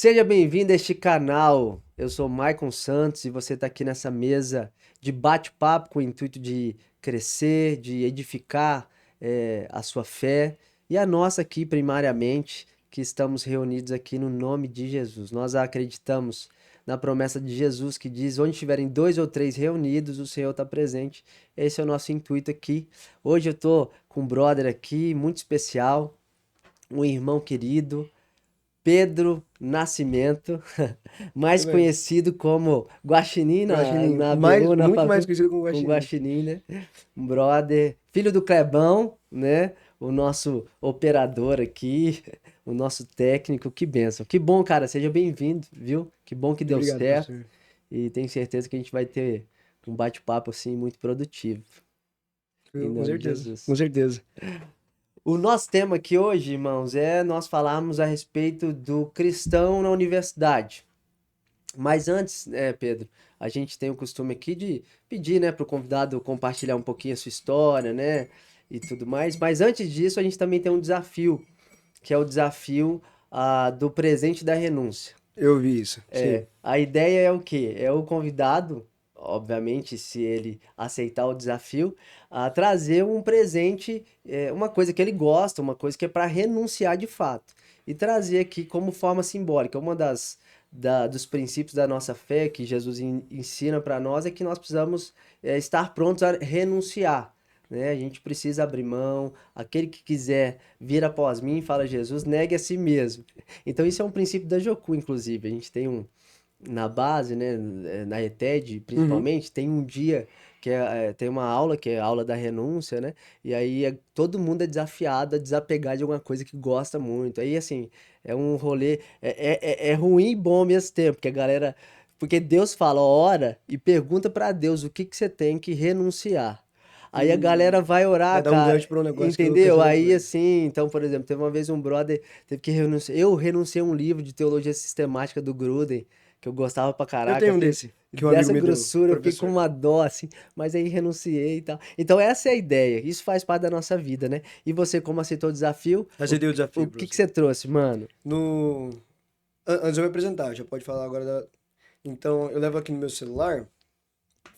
Seja bem-vindo a este canal. Eu sou Maicon Santos e você está aqui nessa mesa de bate-papo com o intuito de crescer, de edificar a sua fé e a nossa aqui, primariamente, que estamos reunidos aqui no nome de Jesus. Nós acreditamos na promessa de Jesus que diz: onde estiverem dois ou três reunidos, o Senhor está presente. Esse é o nosso intuito aqui. Hoje eu estou com um brother aqui muito especial, um irmão querido. Pedro Nascimento, mais Tudo bem. conhecido como Guaxinim Guaxinim. na BU, na Muito mais favela, conhecido como com Guaxinim. Guaxinim, né? Um brother, filho do Clebão, né? O nosso operador aqui, o nosso técnico, que bênção. Que bom, cara, seja bem-vindo, viu? Que bom que Muito deu obrigado, certo pastor. e tenho certeza que a gente vai ter um bate-papo assim muito produtivo. Em Com nome de certeza. Com Jesus. certeza. O nosso tema aqui hoje, irmãos, é nós falarmos a respeito do cristão na universidade. Mas antes, Pedro, a gente tem o costume aqui de pedir, né, para o convidado compartilhar um pouquinho a sua história, né, e tudo mais. Mas antes disso, a gente também tem um desafio, que é o desafio do presente da renúncia. Eu vi isso. Sim. A ideia é o quê? É o convidado, obviamente, se ele aceitar o desafio, a trazer um presente, uma coisa que ele gosta, uma coisa que é para renunciar de fato. E trazer aqui como forma simbólica. Uma dos princípios da nossa fé que Jesus ensina para nós é que nós precisamos estar prontos a renunciar. Né? A gente precisa abrir mão. Aquele que quiser vir após mim, fala Jesus, negue a si mesmo. Então isso é um princípio da Jocu, inclusive. A gente tem na base, né, na ETED Uhum. principalmente, tem um dia que tem uma aula que é a aula da renúncia, né? E aí todo mundo é desafiado a desapegar de alguma coisa que gosta muito. Aí assim, é um rolê, é ruim e bom ao mesmo tempo, porque a galera, porque Deus fala, ora e pergunta pra Deus o que que você tem que renunciar. Aí a E galera vai já orar, dá um cara, gancho para um negócio que eu entendeu? pensei na mesma Aí coisa. assim, então, por exemplo, teve uma vez um brother teve que renunciar. Eu renunciei a um livro de teologia sistemática do Gruden, que eu gostava pra Eu caraca. tenho um desse, que um amigo Dessa me deu, grossura, eu fiquei com professor. uma dó, assim, mas aí renunciei e tal. Então, essa é a ideia. Isso faz parte da nossa vida, né? E você, como aceitou o desafio, Aceitei o o desafio, que que professor. você trouxe, mano? No... Antes de eu me apresentar, já pode falar agora da... Então, eu levo aqui no meu celular,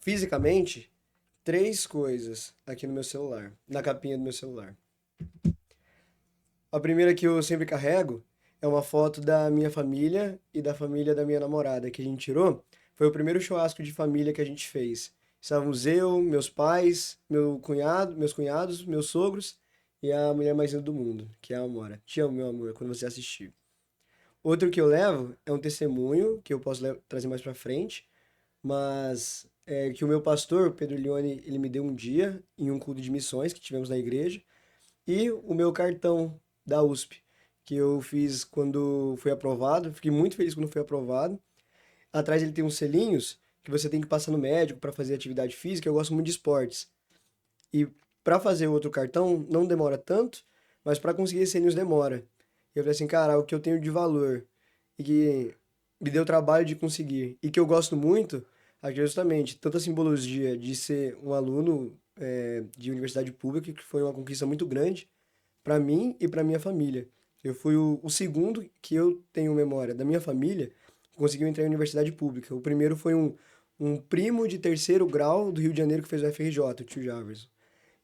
fisicamente, três coisas aqui no meu celular, na capinha do meu celular. A primeira que eu sempre carrego é uma foto da minha família e da família da minha namorada que a gente tirou. Foi o primeiro churrasco de família que a gente fez. Estávamos eu, meus pais, meus cunhados, meus sogros e a mulher mais linda do mundo, que é a Amora. Te amo, meu amor, quando você assistir. Outro que eu levo é um testemunho que eu posso trazer mais pra frente, mas é que o meu pastor, o Pedro Leone, ele me deu um dia em um culto de missões que tivemos na igreja. E o meu cartão da USP, que eu fiz quando foi aprovado. Fiquei muito feliz quando foi aprovado. Atrás ele tem uns selinhos que você tem que passar no médico para fazer atividade física. Eu gosto muito de esportes. E para fazer outro cartão não demora tanto, mas para conseguir esses selinhos demora. E eu falei assim, cara, o que eu tenho de valor e que me deu trabalho de conseguir e que eu gosto muito, aqui é justamente tanta simbologia de ser um aluno de universidade pública, que foi uma conquista muito grande para mim e para minha família. Eu fui o segundo que eu tenho memória da minha família que conseguiu entrar em universidade pública. O primeiro foi um primo de terceiro grau do Rio de Janeiro que fez o FRJ, o tio Javerson.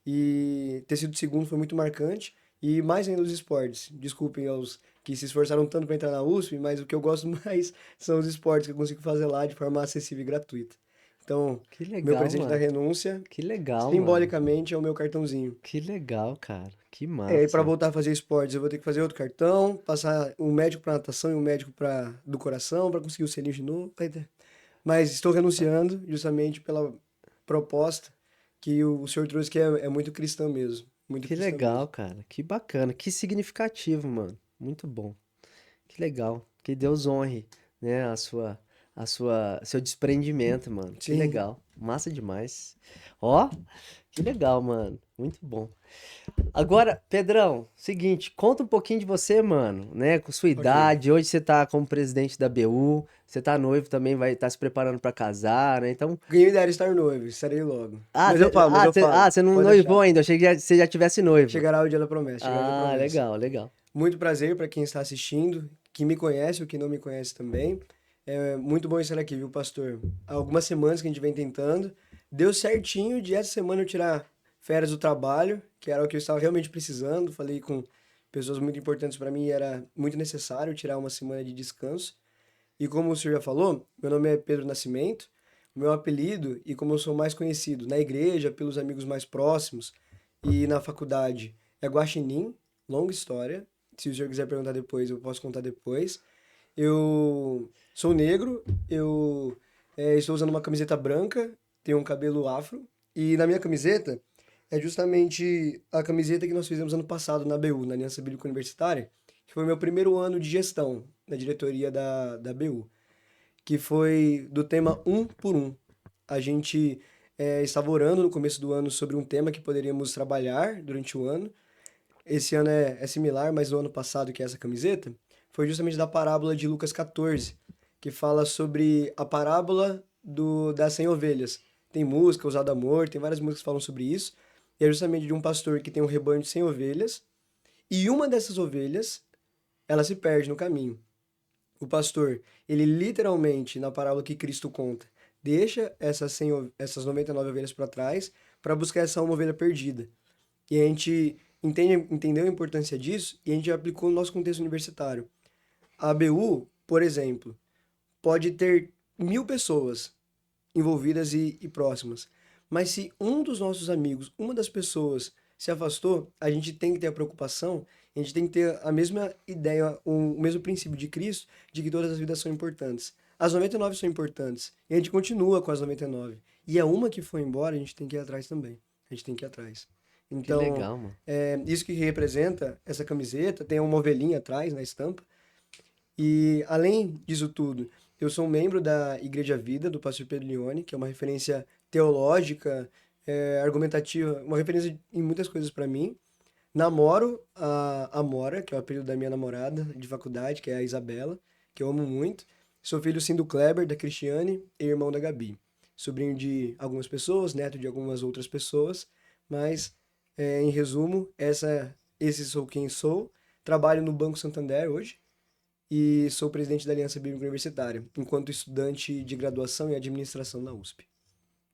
E ter sido segundo foi muito marcante. E mais ainda os esportes. Desculpem aos que se esforçaram tanto para entrar na USP, mas o que eu gosto mais são os esportes que eu consigo fazer lá de forma acessível e gratuita. Então, Que meu legal, presente da mano. renúncia, Que legal, mano. simbolicamente, é o meu cartãozinho. Que legal, cara. Que E para massa. voltar a fazer esportes, eu vou ter que fazer outro cartão, passar um médico para natação e um médico para do coração para conseguir o selinho de novo. Mas estou renunciando justamente pela proposta que o senhor trouxe, que é muito cristã mesmo. Muito Que cristã legal, mesmo. cara. Que bacana. Que significativo, mano. Muito bom. Que legal. Que Deus honre, né, seu desprendimento, mano. Que Sim, legal. Massa demais. Ó, que legal, mano. Muito bom. Agora, Pedrão, seguinte, conta um pouquinho de você, mano, né? Com sua ok. idade. Hoje você tá como presidente da BU, você tá noivo também, vai estar se preparando pra casar, né? Então, Quem me dera estar noivo, estarei logo. Mas eu falo, mas eu falo. você não Pode noivou deixar. ainda. Eu achei que você já tivesse noivo. Chegará o dia da promessa, chegará o dia da Ah, promessa. legal, legal. Muito prazer para quem está assistindo, quem me conhece ou quem não me conhece também. É muito bom estar aqui, viu, pastor? Há algumas semanas que a gente vem tentando. Deu certinho de essa semana eu tirar férias do trabalho, que era o que eu estava realmente precisando. Falei com pessoas muito importantes para mim e era muito necessário tirar uma semana de descanso. E como o senhor já falou, meu nome é Pedro Nascimento, o meu apelido, e como eu sou mais conhecido na igreja, pelos amigos mais próximos e na faculdade, é Guaxinim, longa história. Se o senhor quiser perguntar depois, eu posso contar depois. Eu sou negro, eu estou usando uma camiseta branca, tenho um cabelo afro, e na minha camiseta é justamente a camiseta que nós fizemos ano passado na BU, na Aliança Bíblica Universitária, que foi meu primeiro ano de gestão na diretoria da BU, que foi do tema um por um. A gente estava orando no começo do ano sobre um tema que poderíamos trabalhar durante o ano. Esse ano é similar, mas no ano passado, que é essa camiseta, foi justamente da parábola de Lucas 14, que fala sobre a parábola das 100 ovelhas. Tem música, Ousado Amor, tem várias músicas que falam sobre isso. E é justamente de um pastor que tem um rebanho de 100 ovelhas, e uma dessas ovelhas, ela se perde no caminho. O pastor, ele literalmente, na parábola que Cristo conta, deixa essas 99 ovelhas para trás para buscar essa uma ovelha perdida. E a gente entendeu a importância disso e a gente aplicou no nosso contexto universitário. A ABU, por exemplo, pode ter 1.000 pessoas envolvidas e próximas. Mas se um dos nossos amigos, uma das pessoas se afastou, a gente tem que ter a preocupação, a gente tem que ter a mesma ideia, o mesmo princípio de Cristo, de que todas as vidas são importantes. As 99 são importantes. E a gente continua com as 99. E a uma que foi embora, a gente tem que ir atrás também. A gente tem que ir atrás. Que Então, legal, mano. isso que representa essa camiseta, tem uma ovelhinha atrás na estampa. E além disso tudo, eu sou um membro da Igreja Vida, do pastor Pedro Leone, que é uma referência teológica, argumentativa, uma referência em muitas coisas para mim. Namoro a Amora, que é o apelido da minha namorada de faculdade, que é a Isabela, que eu amo muito. Sou filho sim do Kleber, da Cristiane e irmão da Gabi. Sobrinho de algumas pessoas, neto de algumas outras pessoas, mas em resumo, esse sou quem sou. Trabalho no Banco Santander hoje e sou presidente da Aliança Bíblica Universitária, enquanto estudante de graduação em administração na USP,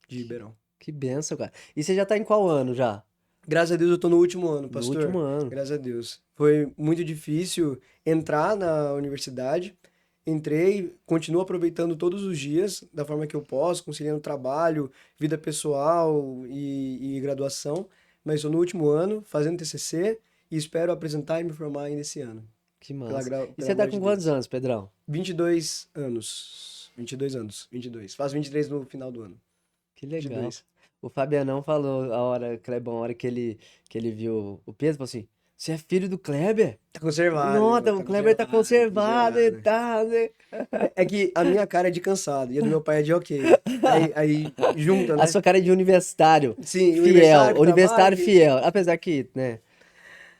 de Ribeirão. Que benção, cara. E você já tá em qual ano já? Graças a Deus eu tô no último ano, No pastor. último ano. Graças a Deus. Foi muito difícil entrar na universidade. Entrei, continuo aproveitando todos os dias da forma que eu posso, conciliando trabalho, vida pessoal e graduação. Mas estou no último ano, fazendo TCC e espero apresentar e me formar ainda esse ano. Que Pela, massa. gra... E pela você tá glória com de quantos Deus. anos, Pedrão? 22 anos. 22 anos. 22. Faço 23 no final do ano. Que legal. 22. O Fabianão falou Clebão, a hora que ele viu o Pedro, falou assim: Você é filho do Kleber? Tá conservado, irmão. Nossa, o Tá Kleber tá conservado, tá conservado e conservado. tal, né? É que a minha cara é de cansado e a do meu pai é de ok. Aí junta, A né? sua cara é de universitário Sim, fiel, universitário que trabalha. universitário fiel, apesar que, né?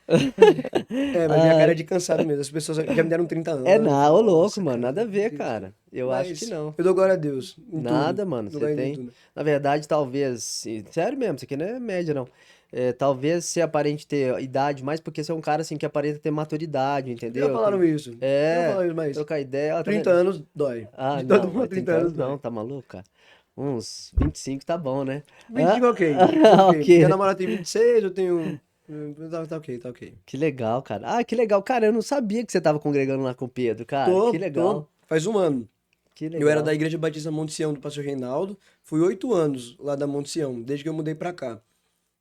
Mas minha cara é Ai, de cansado mesmo. As pessoas já me deram 30 é anos. nada, ô louco, Nossa, mano, cara. nada a ver, Deus. cara. Eu acho que Mas não. eu dou glória a Deus em tudo. Nada, mano, Dou você glória a Deus em tem. tudo. Na verdade, talvez. Sério mesmo, isso aqui não é média, não. É, talvez você aparente ter idade mais porque você é um cara assim que aparenta ter maturidade, Já entendeu? falaram isso. Já É, falaram isso, mas trocar ideia, ó, tá 30 vendo? anos dói. Ah, De todo não, mundo, mas 30 30 anos anos não, dói. tá maluco, cara? Uns 25 tá bom, né? 25 Ah, é ok. 25 é ok. Minha ok. namorada tem 26, eu tenho. Tá ok, tá ok. Que legal, cara. Ah, que legal. Cara, eu não sabia que você tava congregando lá com o Pedro, cara. Que Tô. legal. Faz um ano. Que Eu era da legal. Igreja Batista Monte Sião do pastor Reinaldo. Fui 8 anos lá da Monte Sião, desde que eu mudei pra cá.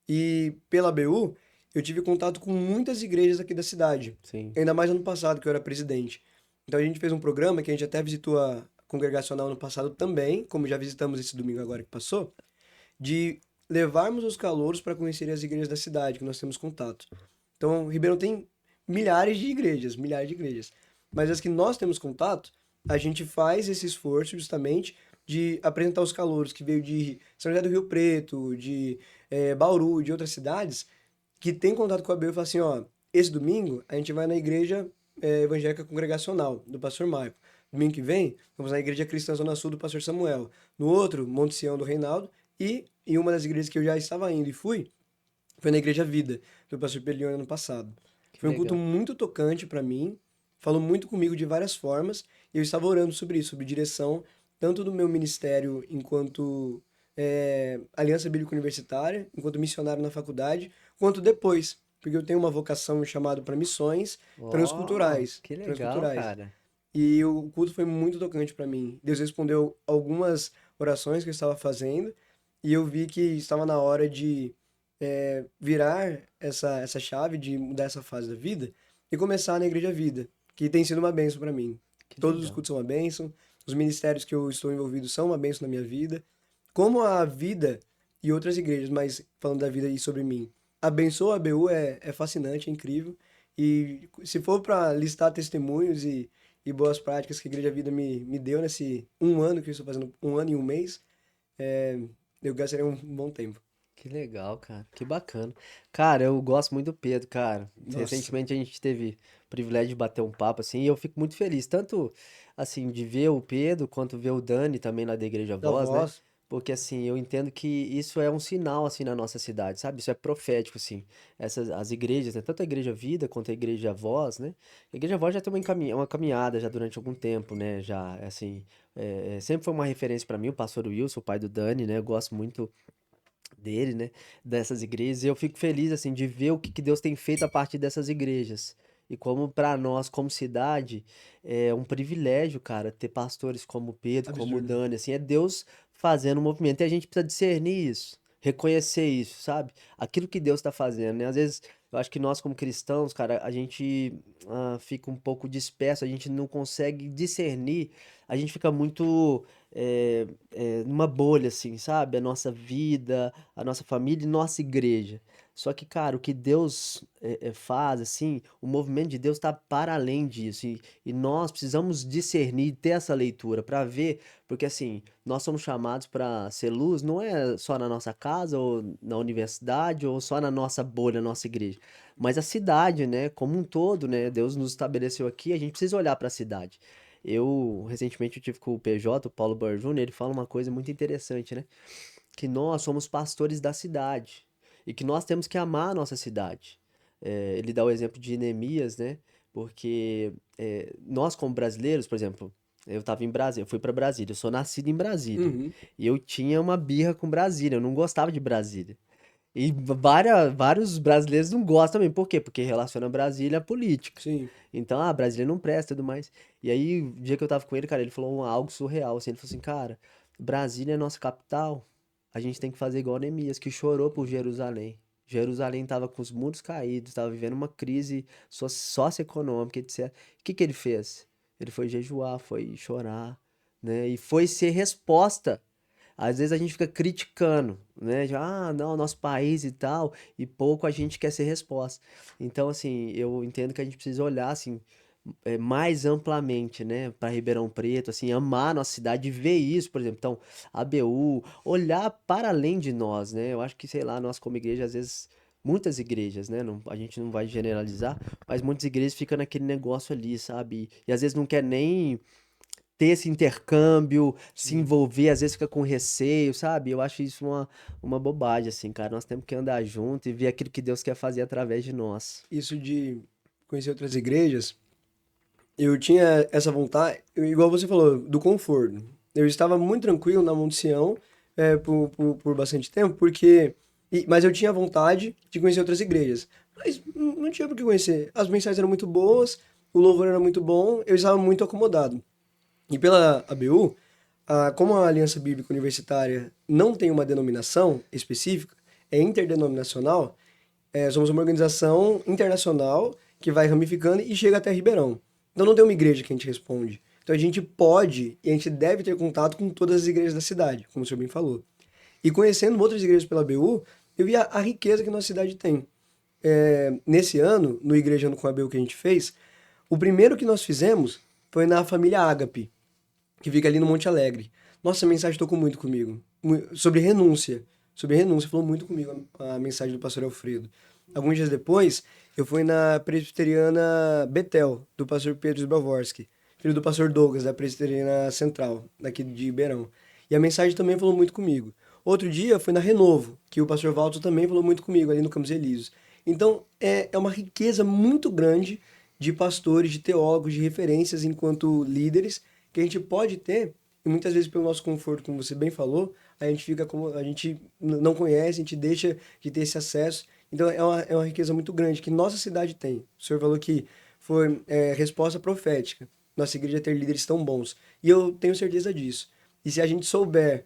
E pela BU, eu tive contato com muitas igrejas aqui da cidade. Sim. Ainda mais ano passado, que eu era presidente. Então a gente fez um programa que a gente até visitou a congregacional ano passado também, como já visitamos esse domingo agora que passou, de levarmos os calouros para conhecerem as igrejas da cidade, que nós temos contato. Então, Ribeirão tem milhares de igrejas, milhares de igrejas. Mas as que nós temos contato, a gente faz esse esforço justamente de apresentar os calouros que veio de São José do Rio Preto, de Bauru, de outras cidades, que tem contato com a BU e fala assim, ó, esse domingo a gente vai na igreja evangélica congregacional do pastor Maico. Domingo que vem, vamos na igreja cristã Zona Sul do pastor Samuel. No outro, Monte Sião do Reinaldo. E em uma das igrejas que eu já estava indo e fui, foi na Igreja Vida, do pastor Pelion ano passado. Que Foi um culto legal. muito tocante para mim. falou muito comigo de várias formas, e eu estava orando sobre isso, sobre direção, tanto do meu ministério enquanto Aliança Bíblica Universitária, enquanto missionário na faculdade, quanto depois, porque eu tenho uma vocação, um chamado para missões Ó, transculturais, que legal, transculturais. cara. E o culto foi muito tocante para mim. Deus respondeu algumas orações que eu estava fazendo, e eu vi que estava na hora de virar essa chave, de mudar essa fase da vida e começar na Igreja Vida, que tem sido uma bênção para mim. Que Todos os legal. cultos são uma bênção, os ministérios que eu estou envolvido são uma bênção na minha vida. Como a vida e outras igrejas, mas falando da vida e sobre mim, abençoa a ABU é fascinante, é incrível. E se for para listar testemunhos e boas práticas que a Igreja Vida me deu nesse um ano que eu estou fazendo, um ano e um mês, é, eu gastaria um bom tempo. Que legal, cara. Que bacana. Cara, eu gosto muito do Pedro, cara. Nossa, Recentemente a gente teve o privilégio de bater um papo assim, e eu fico muito feliz, tanto assim de ver o Pedro quanto ver o Dani também lá da Igreja da Voz, né? voz, Porque assim, eu entendo que isso é um sinal assim na nossa cidade, sabe? Isso é profético assim. Essas as igrejas, né? Tanto a Igreja Vida quanto a Igreja Voz, né? A Igreja Voz já tem uma caminhada já durante algum tempo, né? Já assim, sempre foi uma referência pra mim, o pastor Wilson, o pai do Dani, né? Eu gosto muito dele, né? Dessas igrejas. E eu fico feliz, assim, de ver o que Deus tem feito a partir dessas igrejas. E como para nós, como cidade, é um privilégio, cara, ter pastores como o Pedro, como o absurdo. Dani, assim, é Deus fazendo um movimento. E a gente precisa discernir isso, reconhecer isso, sabe? Aquilo que Deus está fazendo, né? Às vezes, eu acho que nós, como cristãos, cara, a gente fica um pouco disperso, a gente não consegue discernir, a gente fica muito numa bolha, assim, sabe? A nossa vida, a nossa família e nossa igreja. Só que, cara, o que Deus faz, assim, o movimento de Deus está para além disso. E nós precisamos discernir, ter essa leitura para ver, porque, assim, nós somos chamados para ser luz, não é só na nossa casa, ou na universidade, ou só na nossa bolha, na nossa igreja, mas a cidade, né, como um todo, né? Deus nos estabeleceu aqui, a gente precisa olhar para a cidade. Recentemente, eu tive com o PJ, o Paulo Bar Júnior, ele fala uma coisa muito interessante, né? Que nós somos pastores da cidade e que nós temos que amar a nossa cidade. Ele dá o exemplo de Neemias, né? Porque nós, como brasileiros, por exemplo, eu estava em Brasília, eu fui para Brasília, eu sou nascido em Brasília. Uhum, E eu tinha uma birra com Brasília, eu não gostava de Brasília. E vários brasileiros não gostam também. Por quê? Porque relaciona Brasília à política. sim. Então, Brasília não presta e tudo mais. E aí, o dia que eu tava com ele, cara, ele falou algo surreal, assim. Ele falou assim, cara, Brasília é nossa capital. A gente tem que fazer igual Neemias, que chorou por Jerusalém. Jerusalém tava com os muros caídos, tava vivendo uma crise socioeconômica, etc. O que que ele fez? Ele foi jejuar, foi chorar, né? E foi ser resposta. Às vezes a gente fica criticando, né? Não, nosso país e tal, e pouco a gente quer ser resposta. Então, assim, eu entendo que a gente precisa olhar, assim, mais amplamente, né, para Ribeirão Preto, assim, amar a nossa cidade, ver isso, por exemplo. Então, a ABU, olhar para além de nós, né? Eu acho que, sei lá, nós como igreja, às vezes, muitas igrejas, né? A gente não vai generalizar, mas muitas igrejas ficam naquele negócio ali, sabe? E às vezes não quer nem ter esse intercâmbio, se Sim. envolver, às vezes fica com receio, sabe? Eu acho isso uma bobagem, assim, cara. Nós temos que andar junto e ver aquilo que Deus quer fazer através de nós. Isso de conhecer outras igrejas, eu tinha essa vontade, igual você falou, do conforto. Eu estava muito tranquilo na Monte Sião, por bastante tempo, mas eu tinha vontade de conhecer outras igrejas. Mas não tinha por que conhecer. As mensagens eram muito boas, o louvor era muito bom, eu estava muito acomodado. E pela ABU, como a Aliança Bíblica Universitária não tem uma denominação específica, é interdenominacional, somos uma organização internacional que vai ramificando e chega até Ribeirão. Então não tem uma igreja que a gente responde. Então a gente pode e a gente deve ter contato com todas as igrejas da cidade, como o senhor bem falou. E conhecendo outras igrejas pela BU, eu vi a riqueza que nossa cidade tem. Nesse ano, no Igrejando com a BU que a gente fez, o primeiro que nós fizemos foi na família Ágape, que fica ali no Monte Alegre. Nossa, a mensagem tocou muito comigo. Sobre renúncia. Sobre renúncia, falou muito comigo a mensagem do pastor Alfredo. Alguns dias depois, eu fui na presbiteriana Betel, do pastor Pedro Zbavorski, filho do pastor Douglas, da presbiteriana central, daqui de Ribeirão. E a mensagem também falou muito comigo. Outro dia, fui na Renovo, que o pastor Walter também falou muito comigo, ali no Campos Elíseos. Então, é uma riqueza muito grande de pastores, de teólogos, de referências enquanto líderes que a gente pode ter, e muitas vezes pelo nosso conforto, como você bem falou, a gente fica como a gente não conhece, a gente deixa de ter esse acesso. Então é uma riqueza muito grande que nossa cidade tem. O senhor falou que foi resposta profética. Nossa igreja ter líderes tão bons. E eu tenho certeza disso. E se a gente souber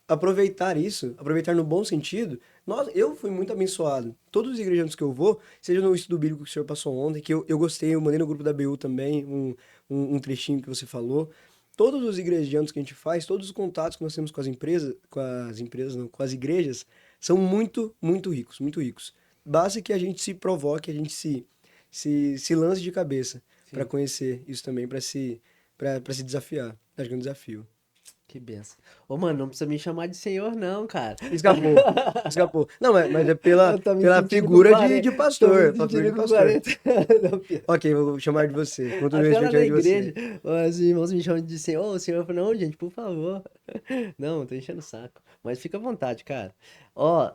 aproveitar isso, aproveitar no bom sentido, eu fui muito abençoado. Todos os igrejantes que eu vou, seja no estudo bíblico que o senhor passou ontem, que eu gostei, eu mandei no grupo da BU também um trechinho que você falou. Todos os igrejantes que a gente faz, todos os contatos que nós temos não, com as igrejas, são muito, muito ricos, muito ricos. Basta que a gente se provoque, a gente se lance de cabeça para Sim, conhecer isso também, para se desafiar. Acho que é um desafio. que benção. Ô, mano, não precisa me chamar de senhor, não, cara. Escapou, escapou. Não, mas é pela, Eu tô me pela sentindo com figura de 40. Tô me pastor, pela figura de sentindo com pastor. 40. Não, Pia. Ok, vou chamar de você. Com todo Até lá respeito, na chamar de igreja, você. os irmãos me chamam de senhor. Ô, o senhor falou, não, gente, por favor. Não, tô enchendo o saco. Mas fica à vontade, cara. Ó,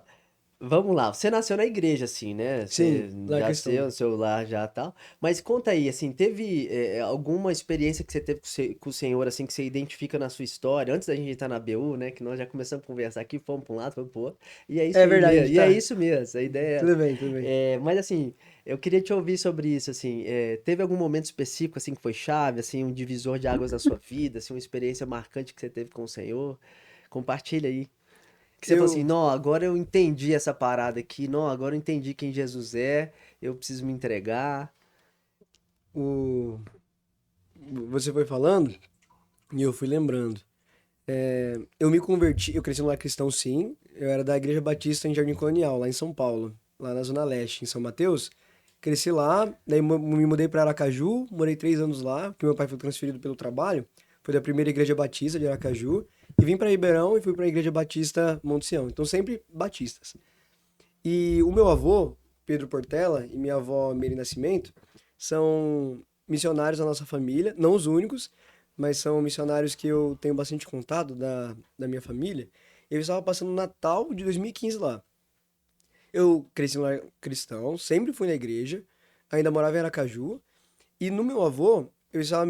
vamos lá, você nasceu na igreja, assim, né? Sim, Você lar nasceu cristão. no seu lar já e tal. Mas conta aí, assim, teve alguma experiência que você teve com o Senhor, assim, que você identifica na sua história? Antes da gente entrar na BU, né? Que nós já começamos a conversar aqui, fomos para um lado, fomos pro outro. E é isso É aí verdade, a mesmo. gente E é tá. isso mesmo, a ideia é Tudo essa. bem, tudo bem. Mas assim, eu queria te ouvir sobre isso, assim. Teve algum momento específico, assim, que foi chave, assim, um divisor de águas na sua vida, assim, uma experiência marcante que você teve com o Senhor? Compartilha aí. Que você falou assim, Eu, não, agora eu entendi essa parada aqui, não, agora eu entendi quem Jesus é, eu preciso me entregar. o, você foi falando e eu fui lembrando. Eu me converti, eu cresci no lar cristão, sim. Eu era da Igreja Batista em Jardim Colonial, lá em São Paulo, lá na Zona Leste, em São Mateus. Cresci lá, daí me mudei para Aracaju, morei 3 anos lá, porque meu pai foi transferido pelo trabalho. Foi da primeira Igreja Batista de Aracaju. E vim para Ribeirão e fui para a Igreja Batista Monte Sião. Então sempre batistas. E o meu avô, Pedro Portela, e minha avó Mary Nascimento, são missionários da nossa família, não os únicos, mas são missionários que eu tenho bastante contato da minha família. Eu estava passando o Natal de 2015 lá. Eu cresci no lar cristão, sempre fui na igreja, ainda morava em Aracaju, e no meu avô, eu estava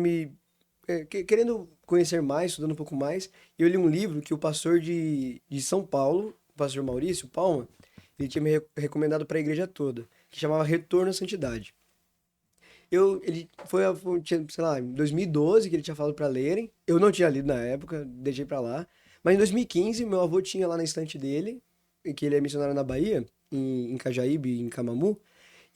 querendo conhecer mais, estudando um pouco mais, e eu li um livro que o pastor de São Paulo, o pastor Maurício Palma, ele tinha me recomendado para a igreja toda, que chamava Retorno à Santidade. Ele sei lá, em 2012 que ele tinha falado para lerem. Eu não tinha lido na época, deixei para lá. Mas em 2015, meu avô tinha lá na estante dele, que ele é missionário na Bahia, em Cajaíbe, em Camamu,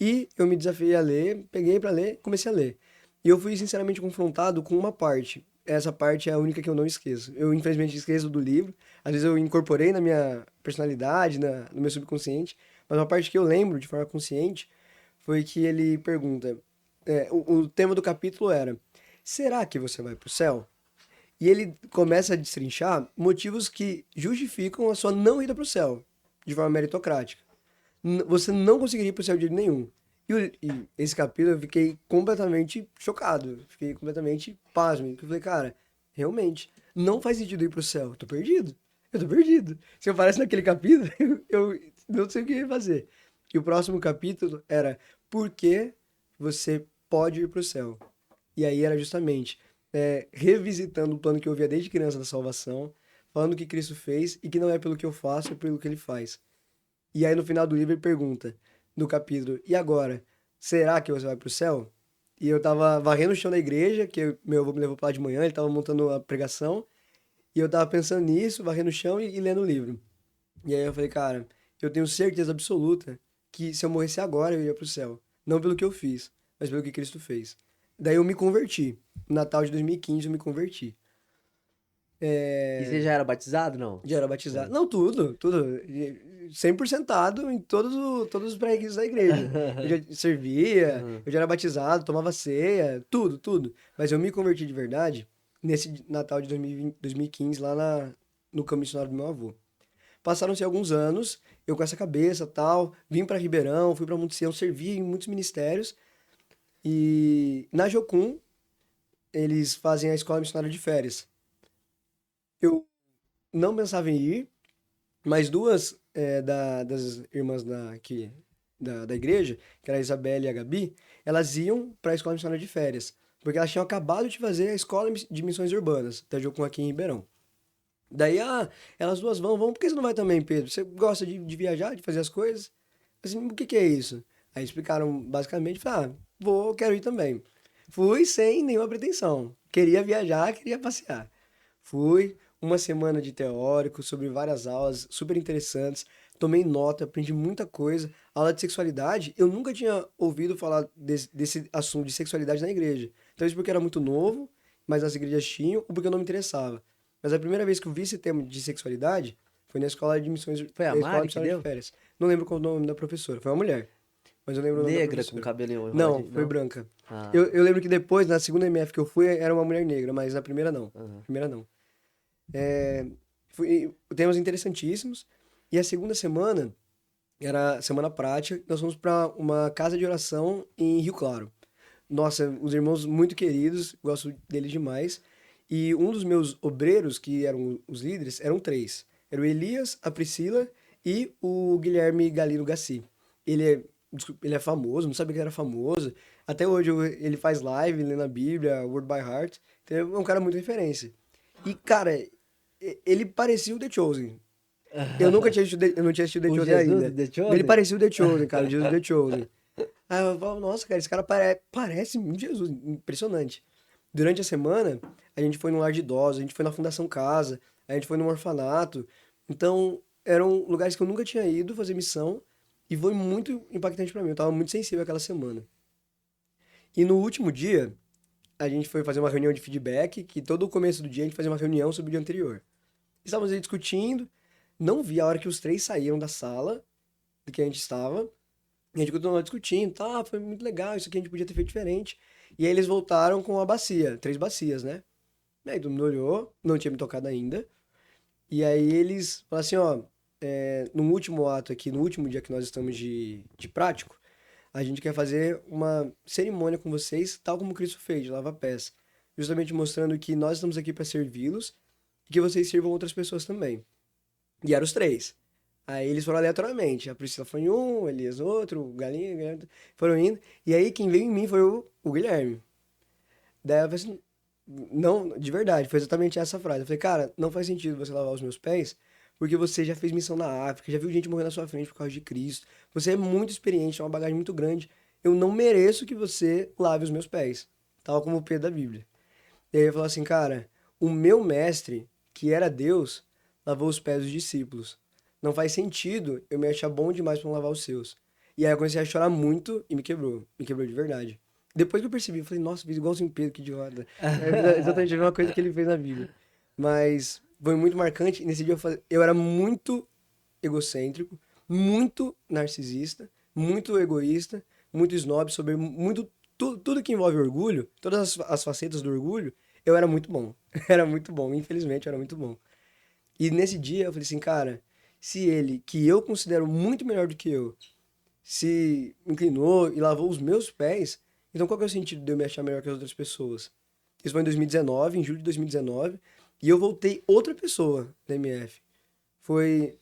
e eu me desafiei a ler, peguei para ler, comecei a ler. E eu fui sinceramente confrontado com uma parte. Essa parte é a única que eu não esqueço. Eu infelizmente esqueço do livro. Às vezes eu incorporei na minha personalidade, no meu subconsciente, mas uma parte que eu lembro de forma consciente foi que ele pergunta, o tema do capítulo era: será que você vai para o céu? E ele começa a destrinchar motivos que justificam a sua não ida para o céu, de forma meritocrática. Você não conseguiria ir para o céu de jeito nenhum. E esse capítulo eu fiquei completamente chocado, fiquei completamente pasmo. Eu falei, cara, realmente, não faz sentido ir para o céu. Eu tô perdido. Eu tô perdido. Se eu aparece naquele capítulo, eu não sei o que fazer. E o próximo capítulo era: por que você pode ir para o céu? E aí era justamente revisitando o plano que eu via desde criança da salvação, falando o que Cristo fez e que não é pelo que eu faço, é pelo que ele faz. E aí no final do livro ele pergunta, no capítulo: e agora? Será que você vai pro céu? E eu tava varrendo o chão da igreja, que meu avô me levou pra lá de manhã, ele tava montando a pregação, e eu tava pensando nisso, varrendo o chão e lendo o livro. E aí eu falei, cara, eu tenho certeza absoluta que se eu morresse agora eu ia pro céu. Não pelo que eu fiz, mas pelo que Cristo fez. Daí eu me converti. No Natal de 2015 eu me converti. E você já era batizado, não? Já era batizado. Não. Não, tudo, tudo. 100% em todos os pré-requisitos da igreja. Eu já servia, Aham. eu já era batizado, tomava ceia, tudo, tudo. Mas eu me converti de verdade nesse Natal de 2015, lá no campo missionário do meu avô. Passaram-se alguns anos, eu com essa cabeça tal, vim para Ribeirão, fui para Monte Sião, servi em muitos ministérios. E na Jocum, eles fazem a escola missionária de férias. Eu não pensava em ir, mas duas das irmãs da igreja, que era a Isabela e a Gabi, elas iam para a escola missionária de férias, porque elas tinham acabado de fazer a escola de missões urbanas, Tajocum aqui em Ribeirão. Daí, elas duas vão, por que você não vai também, Pedro? Você gosta de viajar, de fazer as coisas? Assim, o que que é isso? Aí explicaram basicamente, falei, quero ir também. Fui sem nenhuma pretensão. Queria viajar, queria passear. Fui, uma semana de teórico sobre várias aulas super interessantes. Tomei nota, aprendi muita coisa. Aula de sexualidade, eu nunca tinha ouvido falar desse assunto de sexualidade na igreja. Talvez porque era muito novo, mas as igrejas tinham, ou porque eu não me interessava. Mas a primeira vez que eu vi esse tema de sexualidade foi na escola de missões, Foi a escola Mari que missionária de deu? férias. Não lembro qual o nome da professora, foi uma mulher, mas eu lembro o nome da Negra com professora. cabelinho Não, enroladinho? foi Não? branca. Ah, Eu lembro que depois, na segunda MF que eu fui, era uma mulher negra, mas na primeira não. aham. Primeira não. Foi temas interessantíssimos. E a segunda semana era semana prática. Nós fomos para uma casa de oração em Rio Claro. Nossa, os irmãos muito queridos, gosto deles demais. E um dos meus obreiros, que eram os líderes, eram três. Era o Elias, a Priscila e o Guilherme Galino Gassi. Ele é famoso, não sabia que ele era famoso. Até hoje ele faz live lendo a Bíblia, Word by Heart. Então é um cara muito referência. E, cara, ele parecia o The Chosen. Eu não tinha assistido The O Chosen Jesus do ainda. The Mas ele Chosen? parecia o The Chosen, cara, o Jesus do The Chosen. Aí eu falo, nossa, cara, esse cara parece muito Jesus, impressionante. Durante a semana, a gente foi num lar de idosos, a gente foi na Fundação Casa, a gente foi num orfanato. Então, eram lugares que eu nunca tinha ido fazer missão e foi muito impactante pra mim. Eu tava muito sensível aquela semana. E no último dia, a gente foi fazer uma reunião de feedback, que todo o começo do dia a gente fazia uma reunião sobre o dia anterior. Estávamos aí discutindo, não vi a hora que os três saíram da sala do que a gente estava. E a gente continuou discutindo, tá, foi muito legal, isso aqui a gente podia ter feito diferente. E aí eles voltaram com a bacia, três bacias, né? E aí todo mundo olhou, não tinha me tocado ainda. E aí eles falaram assim, ó, no último ato aqui, no último dia que nós estamos de prático, a gente quer fazer uma cerimônia com vocês, tal como Cristo fez, de lavar pés. Justamente mostrando que nós estamos aqui para servi-los e que vocês sirvam outras pessoas também. E eram os três. Aí eles foram aleatoriamente. A Priscila foi em um, o Elias outro, o Galinha, foram indo. E aí quem veio em mim foi o Guilherme. Daí eu falei assim, não, de verdade, foi exatamente essa frase. Eu falei, cara, não faz sentido você lavar os meus pés, porque você já fez missão na África, já viu gente morrer na sua frente por causa de Cristo. Você é muito experiente, tem uma bagagem muito grande. Eu não mereço que você lave os meus pés. Tal como o Pedro da Bíblia. E aí ele falou assim, cara, o meu mestre, que era Deus, lavou os pés dos discípulos. Não faz sentido eu me achar bom demais pra não lavar os seus. E aí eu comecei a chorar muito e me quebrou. Me quebrou de verdade. Depois que eu percebi, eu falei, nossa, fiz igualzinho o Pedro, que idiota. É exatamente a mesma coisa que ele fez na Bíblia. Mas foi muito marcante. Nesse dia eu era muito egocêntrico, muito narcisista, muito egoísta, muito snob sobre muito tudo que envolve orgulho, todas as facetas do orgulho, eu era muito bom. Era muito bom, infelizmente eu era muito bom. E nesse dia eu falei assim, cara, se ele, que eu considero muito melhor do que eu, se inclinou e lavou os meus pés, então qual que é o sentido de eu me achar melhor que as outras pessoas? Isso foi em 2019, em julho de 2019, e eu voltei outra pessoa da MF. Foi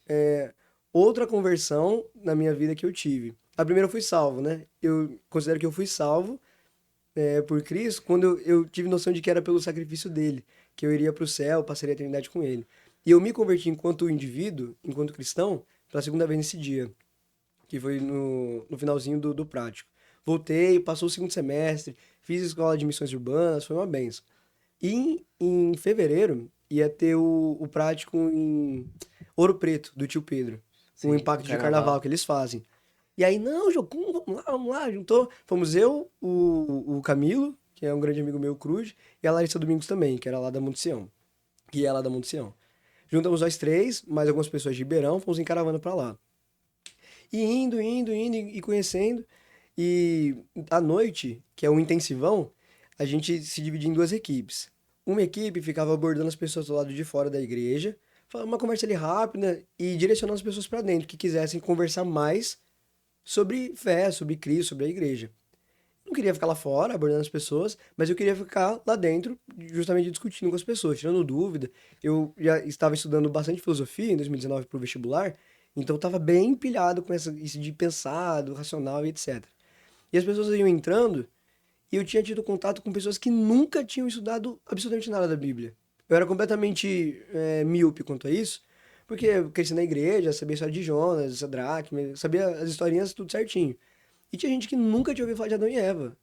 outra conversão na minha vida que eu tive. A primeira eu fui salvo, né? Eu considero que eu fui salvo por Cristo quando eu tive noção de que era pelo sacrifício dele, que eu iria para o céu, passaria a eternidade com ele. E eu me converti enquanto indivíduo, enquanto cristão, pela segunda vez nesse dia, que foi no finalzinho do prático. Voltei, passou o segundo semestre, fiz escola de missões urbanas, foi uma benção. E em fevereiro ia ter o prático em Ouro Preto, do tio Pedro. O Sim, o impacto de carnaval carnaval. que eles fazem. E aí, não, Jocum, vamos lá, juntou. Fomos eu, o Camilo, que é um grande amigo meu, Cruz, e a Larissa Domingos também, que era lá da Monte Sião, que é lá da Monte Sião. Juntamos nós três, mais algumas pessoas de Ribeirão, fomos em caravana pra lá. E indo e conhecendo. E à noite, que é um intensivão, a gente se dividia em duas equipes. Uma equipe ficava abordando as pessoas do lado de fora da igreja, falando uma conversa ali rápida e direcionando as pessoas para dentro, que quisessem conversar mais sobre fé, sobre Cristo, sobre a igreja. Não queria ficar lá fora abordando as pessoas, mas eu queria ficar lá dentro, justamente discutindo com as pessoas, tirando dúvida. Eu já estava estudando bastante filosofia em 2019 para o vestibular, Então eu tava bem empilhado com isso de pensado, racional e etc. E as pessoas iam entrando e eu tinha tido contato com pessoas que nunca tinham estudado absolutamente nada da Bíblia. Eu era completamente míope quanto a isso, porque eu cresci na igreja, sabia a história de Jonas, Sadraque, sabia as historinhas tudo certinho. E tinha gente que nunca tinha ouvido falar de Adão e Eva.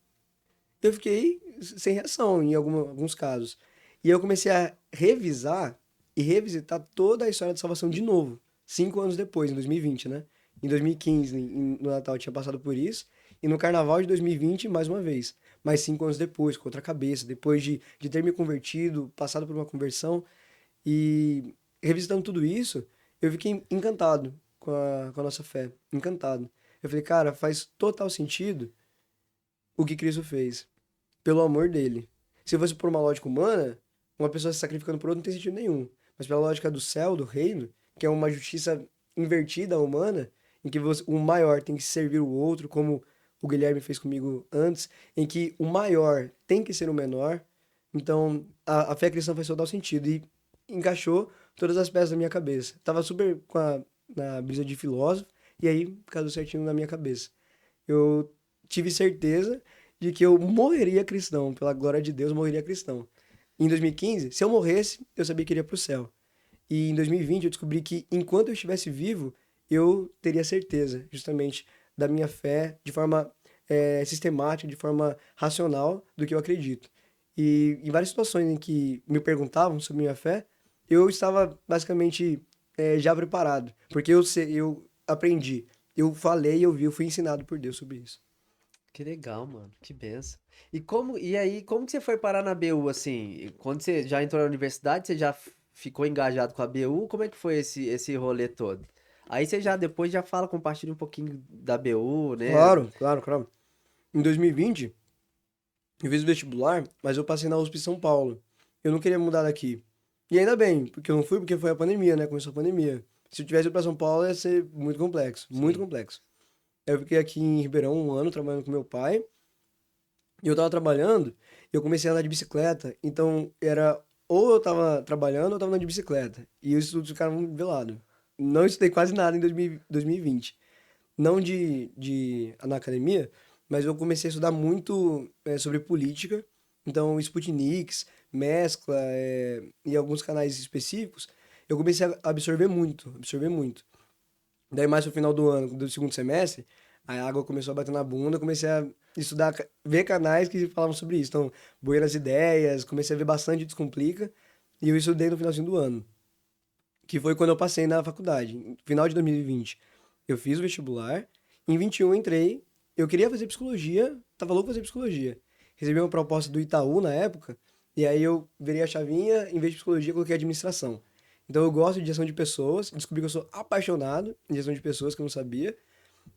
Eu fiquei sem reação em alguns casos. E eu comecei a revisar e revisitar toda a história da salvação de novo, 5 anos depois, em 2020, né? Em 2015, no Natal, eu tinha passado por isso. E no Carnaval de 2020, mais uma vez. Mais 5 anos depois, com outra cabeça. Depois de ter me convertido, passado por uma conversão. E revisitando tudo isso, eu fiquei encantado com a nossa fé. Encantado. Eu falei, cara, faz total sentido o que Cristo fez pelo amor dele. Se fosse por uma lógica humana, uma pessoa se sacrificando por outra não tem sentido nenhum. Mas pela lógica do céu, do reino, que é uma justiça invertida humana, em que o maior tem que servir o outro, como o Guilherme fez comigo antes, em que o maior tem que ser o menor. Então, a fé cristã faz total sentido e encaixou todas as peças da minha cabeça. Tava super na brisa de filósofo, e aí casou certinho na minha cabeça. Eu tive certeza de que eu morreria cristão, pela glória de Deus, eu morreria cristão. Em 2015, se eu morresse, eu sabia que iria para o céu. E em 2020 eu descobri que enquanto eu estivesse vivo, eu teria certeza, justamente, da minha fé de forma sistemática, de forma racional do que eu acredito. E em várias situações em que me perguntavam sobre minha fé, eu estava basicamente já preparado, porque eu aprendi, eu falei, eu vi, eu fui ensinado por Deus sobre isso. Que legal, mano. Que benção. E aí, como que você foi parar na BU assim? Quando você já entrou na universidade, você já ficou engajado com a BU? Como é que foi esse rolê todo? Aí você já depois já fala, compartilha um pouquinho da BU, né? Claro, claro, claro. Em 2020, eu fiz o vestibular, mas eu passei na USP São Paulo. Eu não queria mudar daqui. E ainda bem, porque eu não fui porque foi a pandemia, né? Começou a pandemia. Se eu tivesse ido pra São Paulo, ia ser muito complexo, muito Sim. complexo. Eu fiquei aqui em Ribeirão um ano trabalhando com meu pai. E eu tava trabalhando, eu comecei a andar de bicicleta. Então era ou eu tava trabalhando ou eu tava andando de bicicleta. E os estudos ficaram velados. Não estudei quase nada em 2020. Não na academia, mas eu comecei a estudar muito sobre política. Então, Sputniks, Mescla e alguns canais específicos, eu comecei a absorver muito, absorver muito. Daí, mais pro final do ano, do segundo semestre, a água começou a bater na bunda, eu comecei a estudar, ver canais que falavam sobre isso. Então, Buenas Ideias, comecei a ver bastante Descomplica, e eu estudei no finalzinho do ano, que foi quando eu passei na faculdade, no final de 2020. Eu fiz o vestibular, em 21 eu entrei, eu queria fazer psicologia, tava louco pra fazer psicologia. Recebi uma proposta do Itaú na época, e aí eu virei a chavinha, em vez de psicologia, coloquei administração. Então eu gosto de gestão de pessoas, descobri que eu sou apaixonado em gestão de pessoas, que eu não sabia,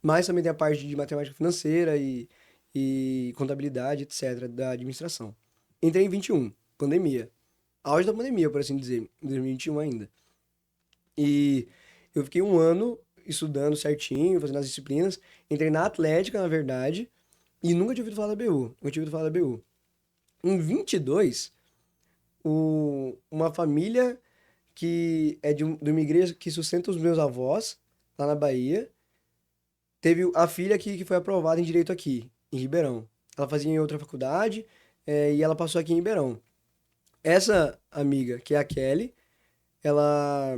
mas também tem a parte de matemática financeira e contabilidade, etc., da administração. Entrei em 21, pandemia. Auge da pandemia, por assim dizer, em 2021 ainda. E eu fiquei um ano estudando certinho, fazendo as disciplinas. Entrei na Atlética, na verdade, e nunca tinha ouvido falar da BU. Nunca tinha ouvido falar da BU. Em 22, uma família que é de uma igreja que sustenta os meus avós, lá na Bahia, teve a filha que foi aprovada em direito aqui, em Ribeirão. Ela fazia em outra faculdade, e ela passou aqui em Ribeirão. Essa amiga, que é a Kelly, ela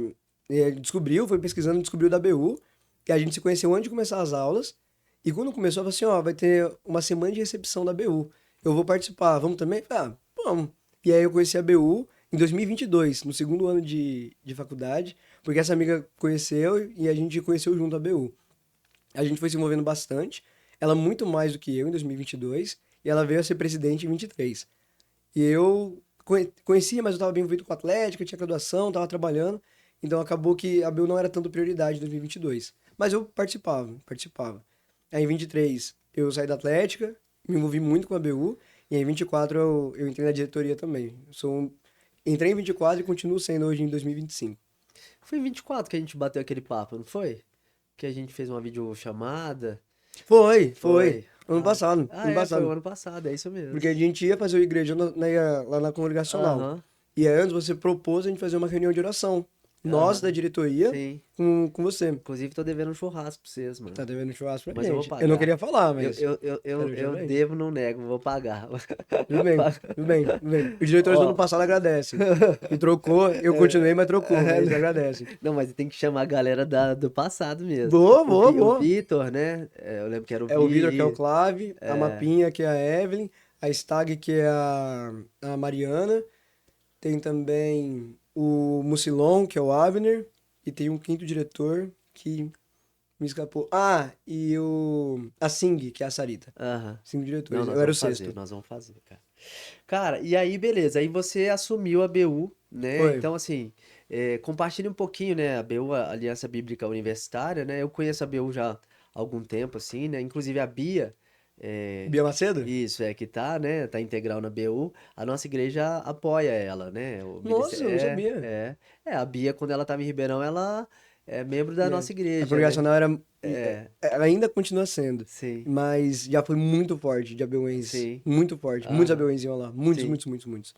descobriu, foi pesquisando, descobriu da BU, e a gente se conheceu antes de começar as aulas, e quando começou, ela falou assim, ó, vai ter uma semana de recepção da BU, eu vou participar, vamos também? Eu falei, ah, vamos. E aí eu conheci a BU em 2022, no segundo ano de faculdade, porque essa amiga conheceu e a gente conheceu junto a BU. A gente foi se envolvendo bastante, ela muito mais do que eu em 2022, e ela veio a ser presidente em 23. E eu conhecia, mas eu estava bem envolvido com a Atlética, tinha graduação, estava trabalhando. Então acabou que a BU não era tanto prioridade em 2022. Mas eu participava, participava. Aí em 23 eu saí da Atlética, me envolvi muito com a BU. E aí em 24 eu entrei na diretoria também. Entrei em 24 e continuo sendo hoje em 2025. Foi em 24 que a gente bateu aquele papo, não foi? Que a gente fez uma videochamada. Foi, foi. Foi. Ano passado, ano Foi o passado. ano passado, é isso mesmo. Porque a gente ia fazer o igreja lá na congregacional. Aham. E aí antes você propôs a gente fazer uma reunião de oração. nós da diretoria, Sim. com você. Inclusive, tô devendo um churrasco pra vocês, mano. Tá devendo churrasco pra Mas eu vou gente. pagar. Eu não queria falar, Eu, mas eu, eu, eu, quero eu também. devo, não nego, vou pagar. Tudo bem, tudo bem, tudo bem. Os diretores do ano Ó. passado agradecem. E trocou, eu continuei, mas trocou, mas eles agradecem. Não, mas tem que chamar a galera do passado mesmo. Boa, O, boa, o boa. Vitor, né? Eu lembro que era o É o Vitor, que é o Vi. Clave, a Mapinha, que é a Evelyn, a Stag, que é a Mariana, tem também o Mucilon, que é o Abner, e tem um quinto diretor que me escapou. Ah, e a Sing, que é a Sarita. Aham. Cinco Não, diretores, nós eu era o vamos fazer, sexto. nós vamos fazer, cara. Cara, e aí, beleza. Aí você assumiu a BU, né? Foi. Então, assim, compartilha um pouquinho, né? A BU, a Aliança Bíblica Universitária, né? Eu conheço a BU já há algum tempo, assim, né? Inclusive a Bia, é, Bia Macedo? isso, que tá, né? Tá integral na BU. A nossa igreja apoia ela, né? Nossa, eu não sabia. A Bia, quando ela tava em Ribeirão, ela é membro da É. nossa A igreja, né? congregacional era. É, Ela ainda continua sendo. sim, Mas já foi muito forte de ABUenses. sim, Muito forte. Muitos aham, ABUenses iam lá. Muitos, sim. muitos, muitos, muitos.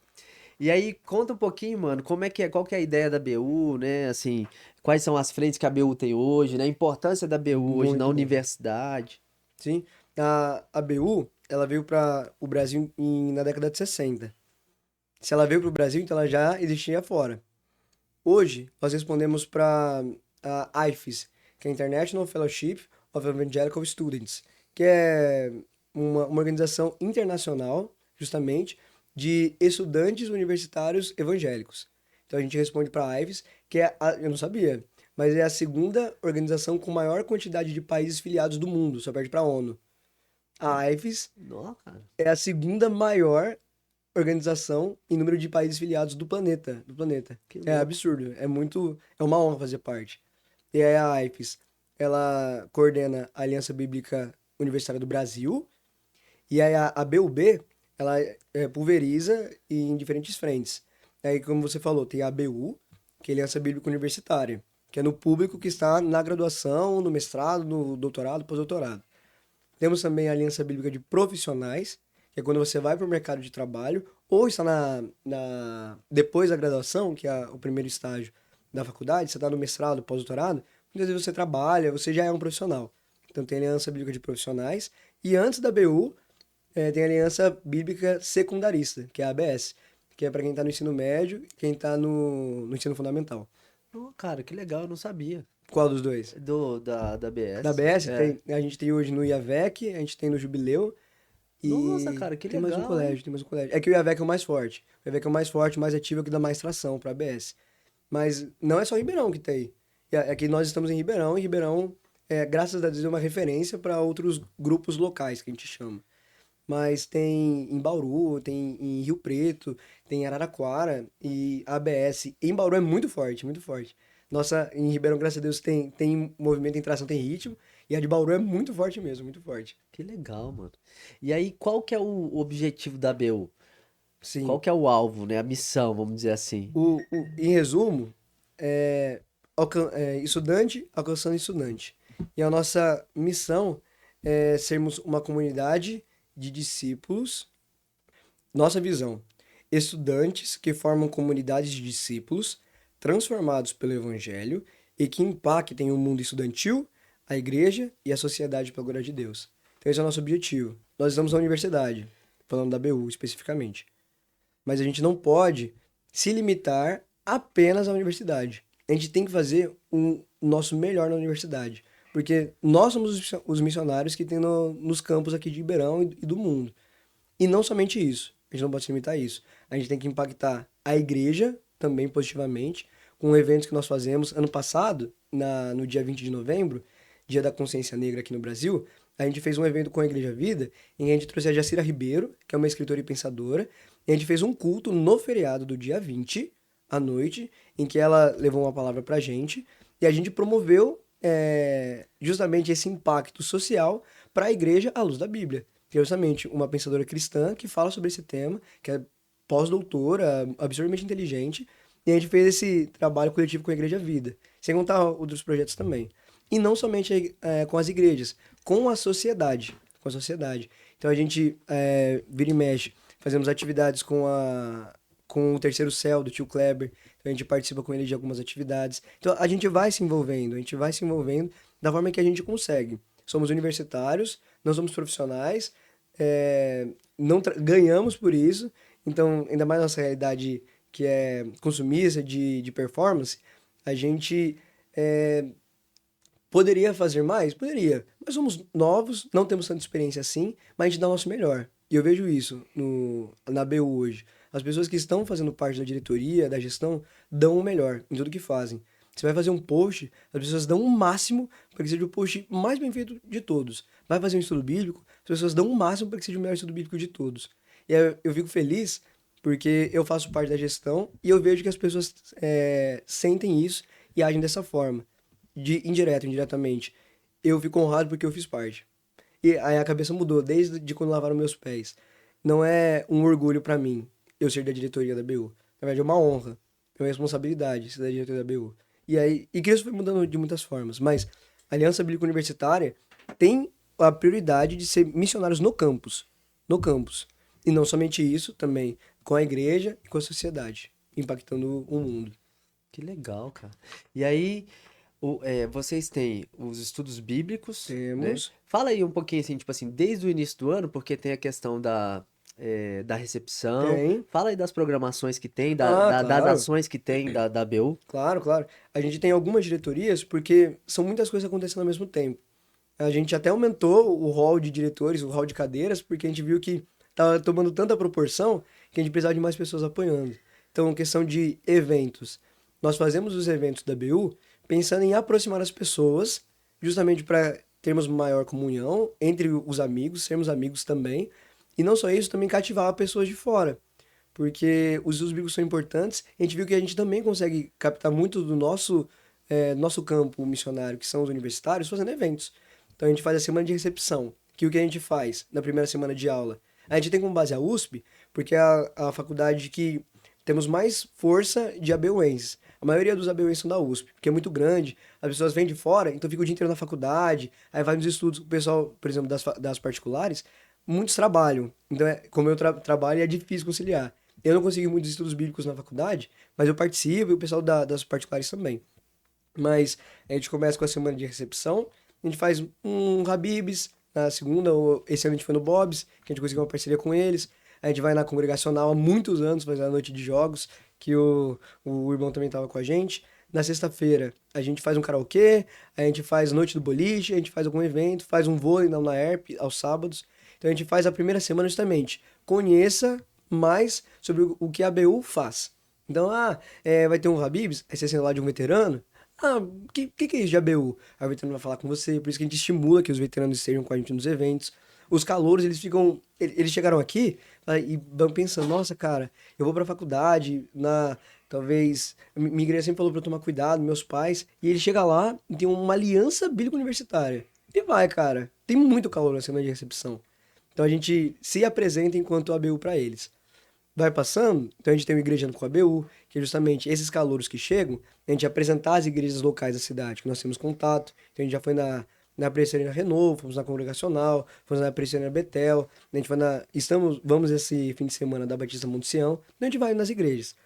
E aí, conta um pouquinho, mano, como é que é, qual que é a ideia da BU, né? Assim, quais são as frentes que a BU tem hoje, né? A importância da BU hoje na Muito bom. universidade. Sim. A ABU, ela veio para o Brasil na década de 60. Se ela veio para o Brasil, então ela já existia fora. Hoje, nós respondemos para a IFES, que é International Fellowship of Evangelical Students, que é uma organização internacional, justamente, de estudantes universitários evangélicos. Então a gente responde para a IFES, que eu não sabia, mas é a segunda organização com maior quantidade de países filiados do mundo, só perde para a ONU. A IFES Não, cara, é a segunda maior organização em número de países filiados do planeta. que É louco. absurdo, é uma honra fazer parte. E aí a AIPES, ela coordena a Aliança Bíblica Universitária do Brasil, e aí a BUB, ela pulveriza em diferentes frentes. Aí, como você falou, tem a ABU, que é a Aliança Bíblica Universitária, que é no público que está na graduação, no mestrado, no doutorado, pós-doutorado. Temos também a Aliança Bíblica de Profissionais, que é quando você vai para o mercado de trabalho, ou está depois da graduação, que é o primeiro estágio da faculdade, você está no mestrado, pós-doutorado, muitas vezes você trabalha, você já é um profissional. Então tem a Aliança Bíblica de Profissionais, e antes da BU, tem a Aliança Bíblica Secundarista, que é a ABS, que é para quem está no ensino médio e quem está no ensino fundamental. Não, cara, que legal, eu não sabia. Qual dos dois? Da Da BS. ABS, É. a gente tem hoje no IAVEC, a gente tem no Jubileu, Nossa, e cara, que tem mais um legal, hein? colégio, tem mais um colégio. É que o IAVEC é o mais forte. O IAVEC é o mais forte, mais ativo, é o que dá mais tração para a ABS. Mas não é só Ribeirão que tem. É que nós estamos em Ribeirão, e Ribeirão, graças a Deus, é uma referência para outros grupos locais, que a gente chama. Mas tem em Bauru, tem em Rio Preto, tem em Araraquara, e a ABS em Bauru é muito forte, muito forte. Nossa, em Ribeirão, graças a Deus, tem movimento, tem tração, tem ritmo, e a de Bauru é muito forte mesmo, muito forte. Que legal, mano. E aí, qual que é o objetivo da BU? Qual Sim. que é o alvo, né? A missão, vamos dizer assim. Em resumo, é, estudante alcançando estudante. E a nossa missão é sermos uma comunidade de discípulos. Nossa visão: estudantes que formam comunidades de discípulos transformados pelo Evangelho e que impactem o mundo estudantil, a igreja e a sociedade pela glória de Deus. Então, esse é o nosso objetivo. Nós estamos na universidade, falando da BU especificamente. Mas a gente não pode se limitar apenas à universidade. A gente tem que fazer o nosso melhor na universidade. Porque nós somos os missionários que tem nos campos aqui de Ribeirão e do mundo. E não somente isso. A gente não pode se limitar a isso. A gente tem que impactar a igreja também positivamente, com eventos que nós fazemos. Ano passado, no dia 20 de novembro, Dia da Consciência Negra aqui no Brasil, a gente fez um evento com a Igreja Vida, em que a gente trouxe a Jacira Ribeiro, que é uma escritora e pensadora, e a gente fez um culto no feriado do dia 20, à noite, em que ela levou uma palavra pra gente, e a gente promoveu justamente esse impacto social para a igreja à luz da Bíblia. Que é justamente uma pensadora cristã que fala sobre esse tema, que é pós-doutora, absurdamente inteligente, e a gente fez esse trabalho coletivo com a Igreja Vida, sem contar outros projetos também. E não somente com as igrejas, com a sociedade. Com a sociedade. Então a gente vira e mexe, fazemos atividades com o Terceiro Céu, do tio Kleber, então a gente participa com ele de algumas atividades. Então a gente vai se envolvendo, da forma que a gente consegue. Somos universitários, não somos profissionais, não ganhamos por isso, então ainda mais nossa realidade que é consumista de performance, a gente poderia fazer mais? Poderia. Mas somos novos, não temos tanta experiência assim, mas a gente dá o nosso melhor. E eu vejo isso na BU hoje. As pessoas que estão fazendo parte da diretoria, da gestão, dão o melhor em tudo que fazem. Você vai fazer um post, as pessoas dão o máximo para que seja o post mais bem feito de todos. Vai fazer um estudo bíblico, as pessoas dão o máximo para que seja o melhor estudo bíblico de todos. E aí eu fico feliz porque eu faço parte da gestão e eu vejo que as pessoas sentem isso e agem dessa forma indiretamente. Eu fico honrado porque eu fiz parte. E aí a cabeça mudou desde de quando lavaram meus pés. Não é um orgulho pra mim eu ser da diretoria da BU. Na verdade é uma honra, é uma responsabilidade ser da diretoria da BU. E que isso foi mudando de muitas formas, mas a Aliança Bíblica Universitária tem a prioridade de ser missionários no campus. E não somente isso, também com a igreja e com a sociedade, impactando o mundo. Que legal, cara. E aí, vocês têm os estudos bíblicos, né? Temos. Fala aí um pouquinho assim, tipo assim, desde o início do ano, porque tem a questão da recepção. Tem. Fala aí das programações que tem, das Claro. ações que tem da BU. Claro, claro. A gente tem algumas diretorias porque são muitas coisas acontecendo ao mesmo tempo. A gente até aumentou o hall de diretores, o hall de cadeiras, porque a gente viu que estava tomando tanta proporção que a gente precisava de mais pessoas apoiando. Então, questão de eventos. Nós fazemos os eventos da BU pensando em aproximar as pessoas, justamente para termos maior comunhão entre os amigos, sermos amigos também. E não só isso, também cativar pessoas de fora. Porque os estudos bíblicos são importantes. A gente viu que a gente também consegue captar muito do nosso campo missionário, que são os universitários, fazendo eventos. Então a gente faz a semana de recepção, que o que a gente faz na primeira semana de aula? A gente tem como base a USP, porque é a faculdade que temos mais força de ABUenses. A maioria dos ABUenses são da USP, porque é muito grande, as pessoas vêm de fora, então fica o dia inteiro na faculdade, aí vai nos estudos, o pessoal, por exemplo, das particulares, muitos trabalham. Então, como eu trabalho, é difícil conciliar. Eu não consegui muitos estudos bíblicos na faculdade, mas eu participo e o pessoal das particulares também. Mas a gente começa com a semana de recepção, a gente faz um Habib's na segunda, ou esse ano a gente foi no Bob's, que a gente conseguiu uma parceria com eles. A gente vai na congregacional há muitos anos, fazer a noite de jogos, que o irmão também estava com a gente. Na sexta-feira a gente faz um karaokê, a gente faz noite do boliche, a gente faz algum evento, faz um vôlei na UNAERP aos sábados. Então a gente faz a primeira semana justamente, conheça mais sobre o que a BU faz. Então, vai ter um Habib's, aí você sendo lá de um veterano, que é isso de ABU? Aí o veterano vai falar com você, por isso que a gente estimula que os veteranos estejam com a gente nos eventos. Os calouros, eles chegaram aqui e vão pensando, nossa, cara, eu vou pra faculdade, talvez, minha igreja sempre falou pra eu tomar cuidado, meus pais, e ele chega lá e tem uma aliança bíblica universitária. E vai, cara, tem muito calor na semana de recepção. Então a gente se apresenta enquanto ABU pra eles. Vai passando, então a gente tem o Igrejando com a BU, que é justamente esses calouros que chegam, a gente apresentar as igrejas locais da cidade, que nós temos contato. Então a gente já foi na Presbiteriana Renovo, fomos na Congregacional, fomos na Presbiteriana Betel, a gente vai vamos esse fim de semana da Batista Monte Sião, então a gente vai nas igrejas.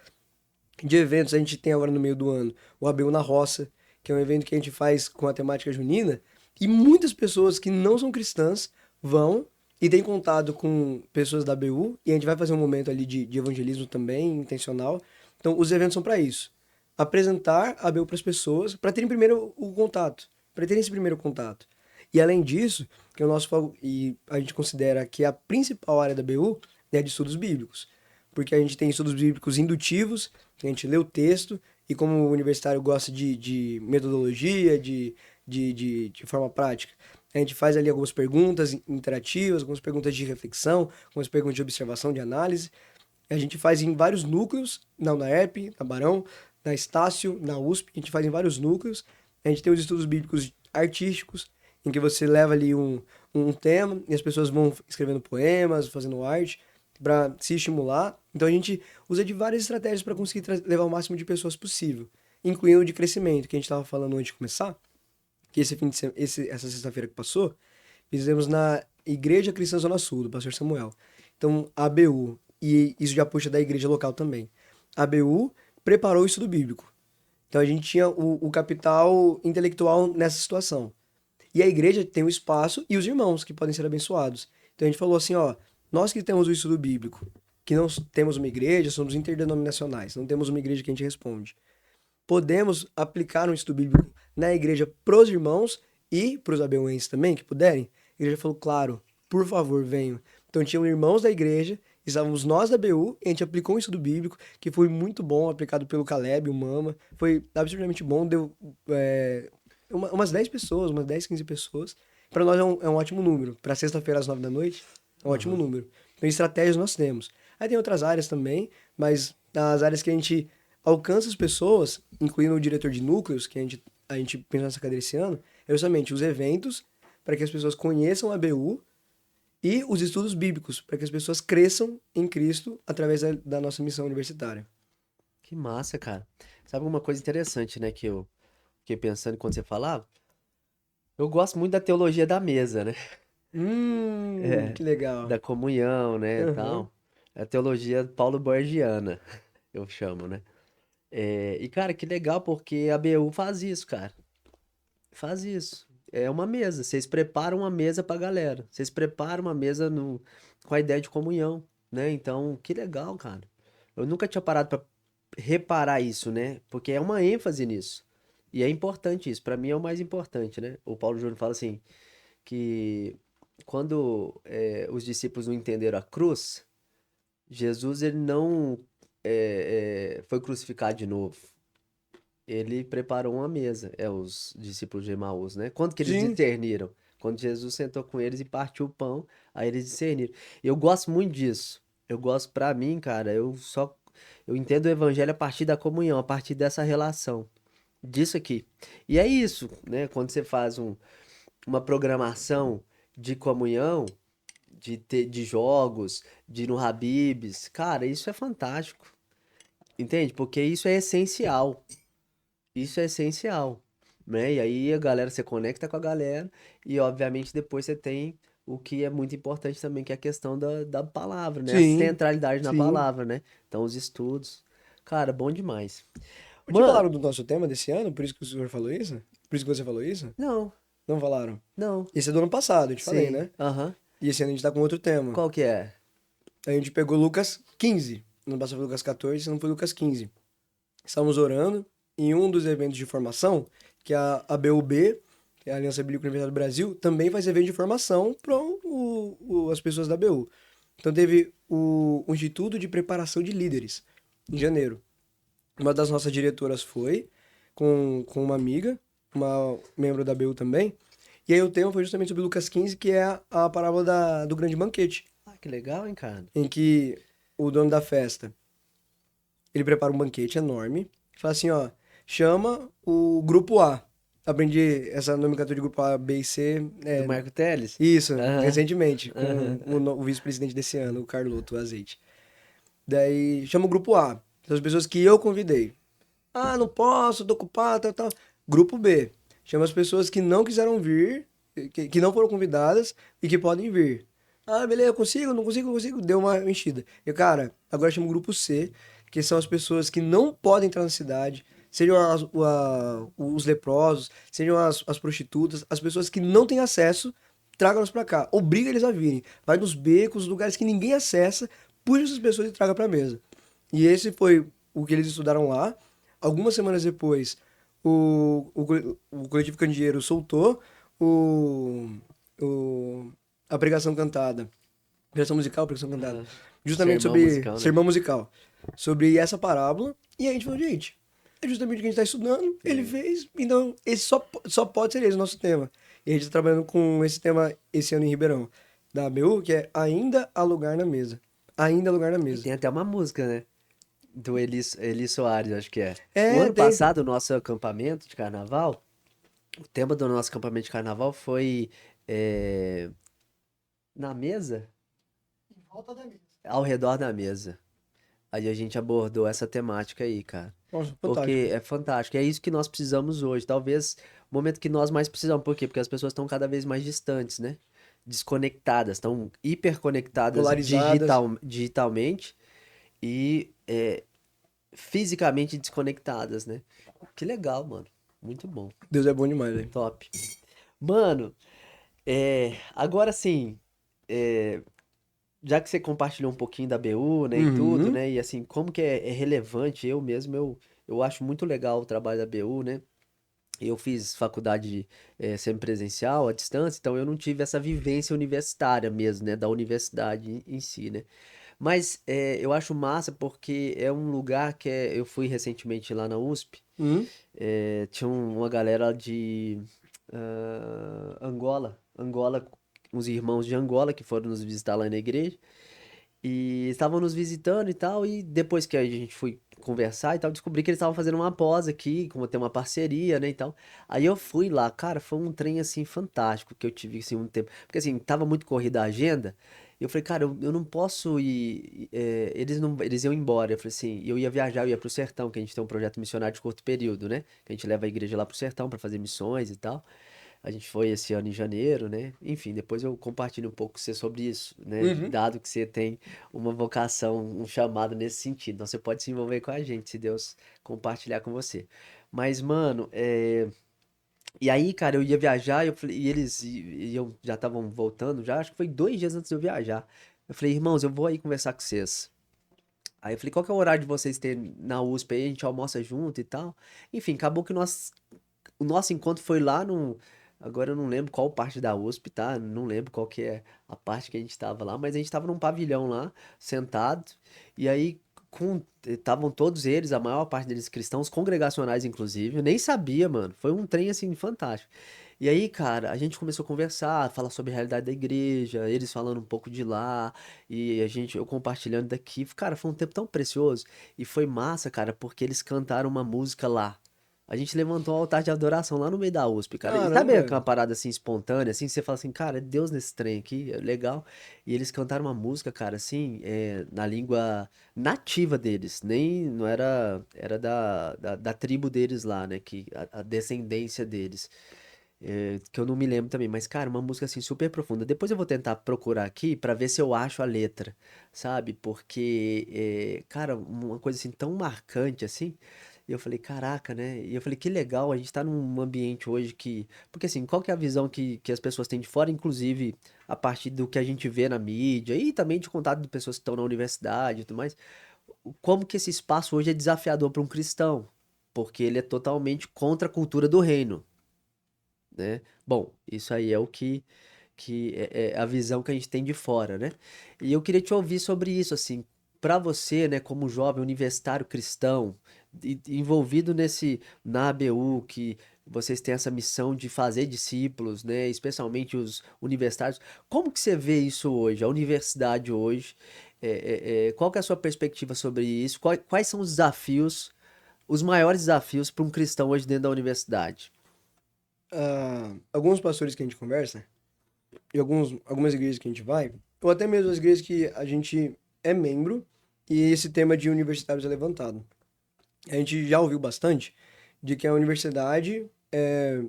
De eventos a gente tem agora no meio do ano o ABU na Roça, que é um evento que a gente faz com a temática junina, e muitas pessoas que não são cristãs vão e tem contato com pessoas da BU, e a gente vai fazer um momento ali de evangelismo também, intencional. Então, os eventos são para isso. Apresentar a BU para as pessoas, para terem primeiro o contato, para terem esse primeiro contato. E além disso, que é o nosso foco, e a gente considera que a principal área da BU é de estudos bíblicos. Porque a gente tem estudos bíblicos indutivos, a gente lê o texto, e como o universitário gosta de metodologia, de forma prática, a gente faz ali algumas perguntas interativas, algumas perguntas de reflexão, algumas perguntas de observação, de análise. A gente faz em vários núcleos, na UNAERP, na Barão, na Estácio, na USP, a gente faz em vários núcleos. A gente tem os estudos bíblicos artísticos, em que você leva ali um tema e as pessoas vão escrevendo poemas, fazendo arte, para se estimular. Então a gente usa de várias estratégias para conseguir levar o máximo de pessoas possível, incluindo o de crescimento, que a gente estava falando antes de começar, que essa sexta-feira que passou, fizemos na Igreja Cristã Zona Sul, do pastor Samuel. Então, a ABU, e isso já puxa da igreja local também. A ABU preparou o estudo bíblico. Então a gente tinha o capital intelectual nessa situação. E a igreja tem o espaço e os irmãos que podem ser abençoados. Então a gente falou assim, ó, nós que temos o estudo bíblico, que não temos uma igreja, somos interdenominacionais, não temos uma igreja que a gente responde. Podemos aplicar um estudo bíblico na igreja pros irmãos e pros abeuenses também, que puderem. A igreja falou, claro, por favor, venham. Então tinham irmãos da igreja, estávamos nós da BU, e a gente aplicou um estudo bíblico que foi muito bom, aplicado pelo Caleb, o Mama. Foi absurdamente bom, deu umas 10 pessoas, umas 10, 15 pessoas. Para nós é um ótimo número. Para sexta-feira às 9 da noite, é um ótimo número. Então, estratégias nós temos. Aí tem outras áreas também, mas as áreas que a gente alcança as pessoas, incluindo o diretor de núcleos, que a gente pensa nessa cadeira esse ano, é justamente os eventos, para que as pessoas conheçam a BU, e os estudos bíblicos, para que as pessoas cresçam em Cristo através da nossa missão universitária. Que massa, cara. Sabe uma coisa interessante, né, que eu fiquei pensando quando você falava? Eu gosto muito da teologia da mesa, né? É, Que legal. da comunhão, né, Aham. tal. É a teologia paulo-borgiana, eu chamo, né? E, cara, que legal, porque a BU faz isso, cara. Faz isso. É uma mesa. Vocês preparam uma mesa pra galera. Vocês preparam uma mesa com a ideia de comunhão, né? Então, que legal, cara. Eu nunca tinha parado pra reparar isso, né? Porque é uma ênfase nisso. E é importante isso. Pra mim é o mais importante, né? O Paulo Júnior fala assim, que quando os discípulos não entenderam a cruz, Jesus ele não foi crucificado de novo. Ele preparou uma mesa, os discípulos de Emaús, né? Quando que eles Sim. discerniram? Quando Jesus sentou com eles e partiu o pão, aí eles discerniram. Eu gosto muito disso. Eu gosto, pra mim, cara, eu entendo o evangelho a partir da comunhão, a partir dessa relação, disso aqui. E é isso, né? Quando você faz uma programação de comunhão, de jogos, de ir no Habib's, cara, isso é fantástico. Entende? Porque isso é essencial. Isso é essencial, né? E aí a galera, você conecta com a galera e obviamente depois você tem o que é muito importante também, que é a questão da palavra, né? A Sim. centralidade na Sim. palavra, né? Então os estudos. Cara, bom demais. O que Mano, falaram do nosso tema desse ano? Por isso que o senhor falou isso? Por isso que você falou isso? não, Não falaram. não. Esse é do ano passado, eu te falei, Sim, né? aham. E esse ano a gente tá com outro tema. Qual que é? A gente pegou Lucas 15. Não passou foi Lucas 14, não foi Lucas 15. Estávamos orando em um dos eventos de formação, que é a BUB, que é a Aliança Bíblica Universitária do Brasil, também faz evento de formação para as pessoas da BU. Então teve o Instituto de Preparação de Líderes, em janeiro. Uma das nossas diretoras foi, com uma amiga, uma membro da BU também, e aí o tema foi justamente sobre Lucas 15, que é a parábola do grande banquete, Ah, que legal, hein, cara? em que o dono da festa, ele prepara um banquete enorme, fala assim, ó, chama o grupo A. Aprendi essa nomenclatura de grupo A, B e C, Do Marco Teles? isso, Aham, recentemente, com aham, o vice-presidente desse ano, o Carloto Azeite. Daí chama o grupo A, são as pessoas que eu convidei. Ah, não posso, tô ocupado, tal, tal. Grupo B, chama as pessoas que não quiseram vir, que não foram convidadas e que podem vir. Ah, beleza, eu consigo, não consigo, não consigo. Deu uma enchida. E, cara, agora chama o grupo C, que são as pessoas que não podem entrar na cidade, sejam os leprosos, sejam as prostitutas, as pessoas que não têm acesso, traga-nos pra cá. Obriga eles a virem. Vai nos becos, lugares que ninguém acessa, puxa essas pessoas e traga pra mesa. E esse foi o que eles estudaram lá. Algumas semanas depois, o Coletivo Candeeiro soltou o, a pregação cantada. Pregação musical, pregação cantada. aham. Justamente Sermão sobre musical, né? sermão musical. Sobre essa parábola. E a gente falou, gente, é justamente o que a gente está estudando. Ele É. fez, então esse só pode ser esse o nosso tema. E a gente está trabalhando com esse tema esse ano em Ribeirão. Da ABU, que é Ainda há lugar na mesa. Ainda há lugar na E mesa. tem até uma música, né? Do Eli Soares, acho que é. O É, ano tem. passado, o nosso acampamento de carnaval, o tema do nosso acampamento de carnaval foi na mesa, Em volta da mesa. ao redor da mesa. Aí a gente abordou essa temática aí, cara. Nossa, Porque fantástico. é fantástico, é isso que nós precisamos hoje. Talvez o momento que nós mais precisamos. Por quê? Porque as pessoas estão cada vez mais distantes, né? Desconectadas, estão hiperconectadas Polarizadas. digitalmente e fisicamente desconectadas, né? Que legal, mano. Muito bom. Deus é bom demais, velho. Top. Mano, agora sim, é, já que você compartilhou um pouquinho da BU, né, e tudo, Uhum. né, e assim, como que é relevante, eu mesmo, eu acho muito legal o trabalho da BU, né, eu fiz faculdade semipresencial, à distância, então eu não tive essa vivência universitária mesmo, né, da universidade em si, né, mas eu acho massa porque é um lugar que eu fui recentemente lá na USP, Uhum. tinha uma galera de Angola, uns irmãos de Angola que foram nos visitar lá na igreja, e estavam nos visitando e tal, e depois que a gente foi conversar e tal, descobri que eles estavam fazendo uma pós aqui, como tem uma parceria, né, e tal. Aí eu fui lá, cara, foi um trem, assim, fantástico que eu tive, assim, um tempo. Porque, assim, tava muito corrida a agenda, e eu falei, cara, eu não posso ir, eles iam embora. Eu falei assim, eu ia viajar, eu ia pro sertão, que a gente tem um projeto missionário de curto período, né, que a gente leva a igreja lá pro sertão pra fazer missões e tal. A gente foi esse ano em janeiro, né? Enfim, depois eu compartilho um pouco com você sobre isso, né? Uhum. Dado que você tem uma vocação, um chamado nesse sentido. Então você pode se envolver com a gente, se Deus compartilhar com você. Mas, mano, e aí, cara, eu ia viajar e, eu falei, e eles já estavam voltando, já acho que foi 2 dias antes de eu viajar. Eu falei, irmãos, eu vou aí conversar com vocês. Aí eu falei, qual que é o horário de vocês terem na USP aí? A gente almoça junto e tal. Enfim, acabou que o nosso encontro foi lá no. Agora eu não lembro qual parte da USP, tá? Não lembro qual que é a parte que a gente tava lá, mas a gente tava num pavilhão lá, sentado, e aí estavam todos eles, a maior parte deles cristãos, congregacionais inclusive, eu nem sabia, mano. Foi um trem assim fantástico. E aí, cara, a gente começou a conversar, falar sobre a realidade da igreja, eles falando um pouco de lá, e eu compartilhando daqui. Cara, foi um tempo tão precioso e foi massa, cara, porque eles cantaram uma música lá. A gente levantou um altar de adoração lá no meio da USP, cara. E sabe Caramba. aquela parada assim espontânea, assim, você fala assim, cara, é Deus nesse trem aqui, é legal. E eles cantaram uma música, cara, assim, na língua nativa deles, nem não era da tribo deles lá, né, que a descendência deles, que eu não me lembro também, mas cara, uma música assim super profunda. Depois eu vou tentar procurar aqui pra ver se eu acho a letra, sabe? Porque, cara, uma coisa assim tão marcante assim. E eu falei, caraca, né? E eu falei, que legal, a gente tá num ambiente hoje que. Porque assim, qual que é a visão que as pessoas têm de fora, inclusive a partir do que a gente vê na mídia e também de contato de pessoas que estão na universidade e tudo mais. Como que esse espaço hoje é desafiador para um cristão? Porque ele é totalmente contra a cultura do reino, né? Bom, isso aí é o que é a visão que a gente tem de fora, né? E eu queria te ouvir sobre isso, assim, para você, né, como jovem universitário cristão, envolvido na ABU, que vocês têm essa missão de fazer discípulos, né, especialmente os universitários, como que você vê isso hoje, a universidade hoje? Qual que é a sua perspectiva sobre isso? Quais são os desafios, os maiores desafios para um cristão hoje dentro da universidade? Alguns pastores que a gente conversa, e algumas igrejas que a gente vai, ou até mesmo as igrejas que a gente é membro, e esse tema de universitários é levantado. A gente já ouviu bastante de que a universidade é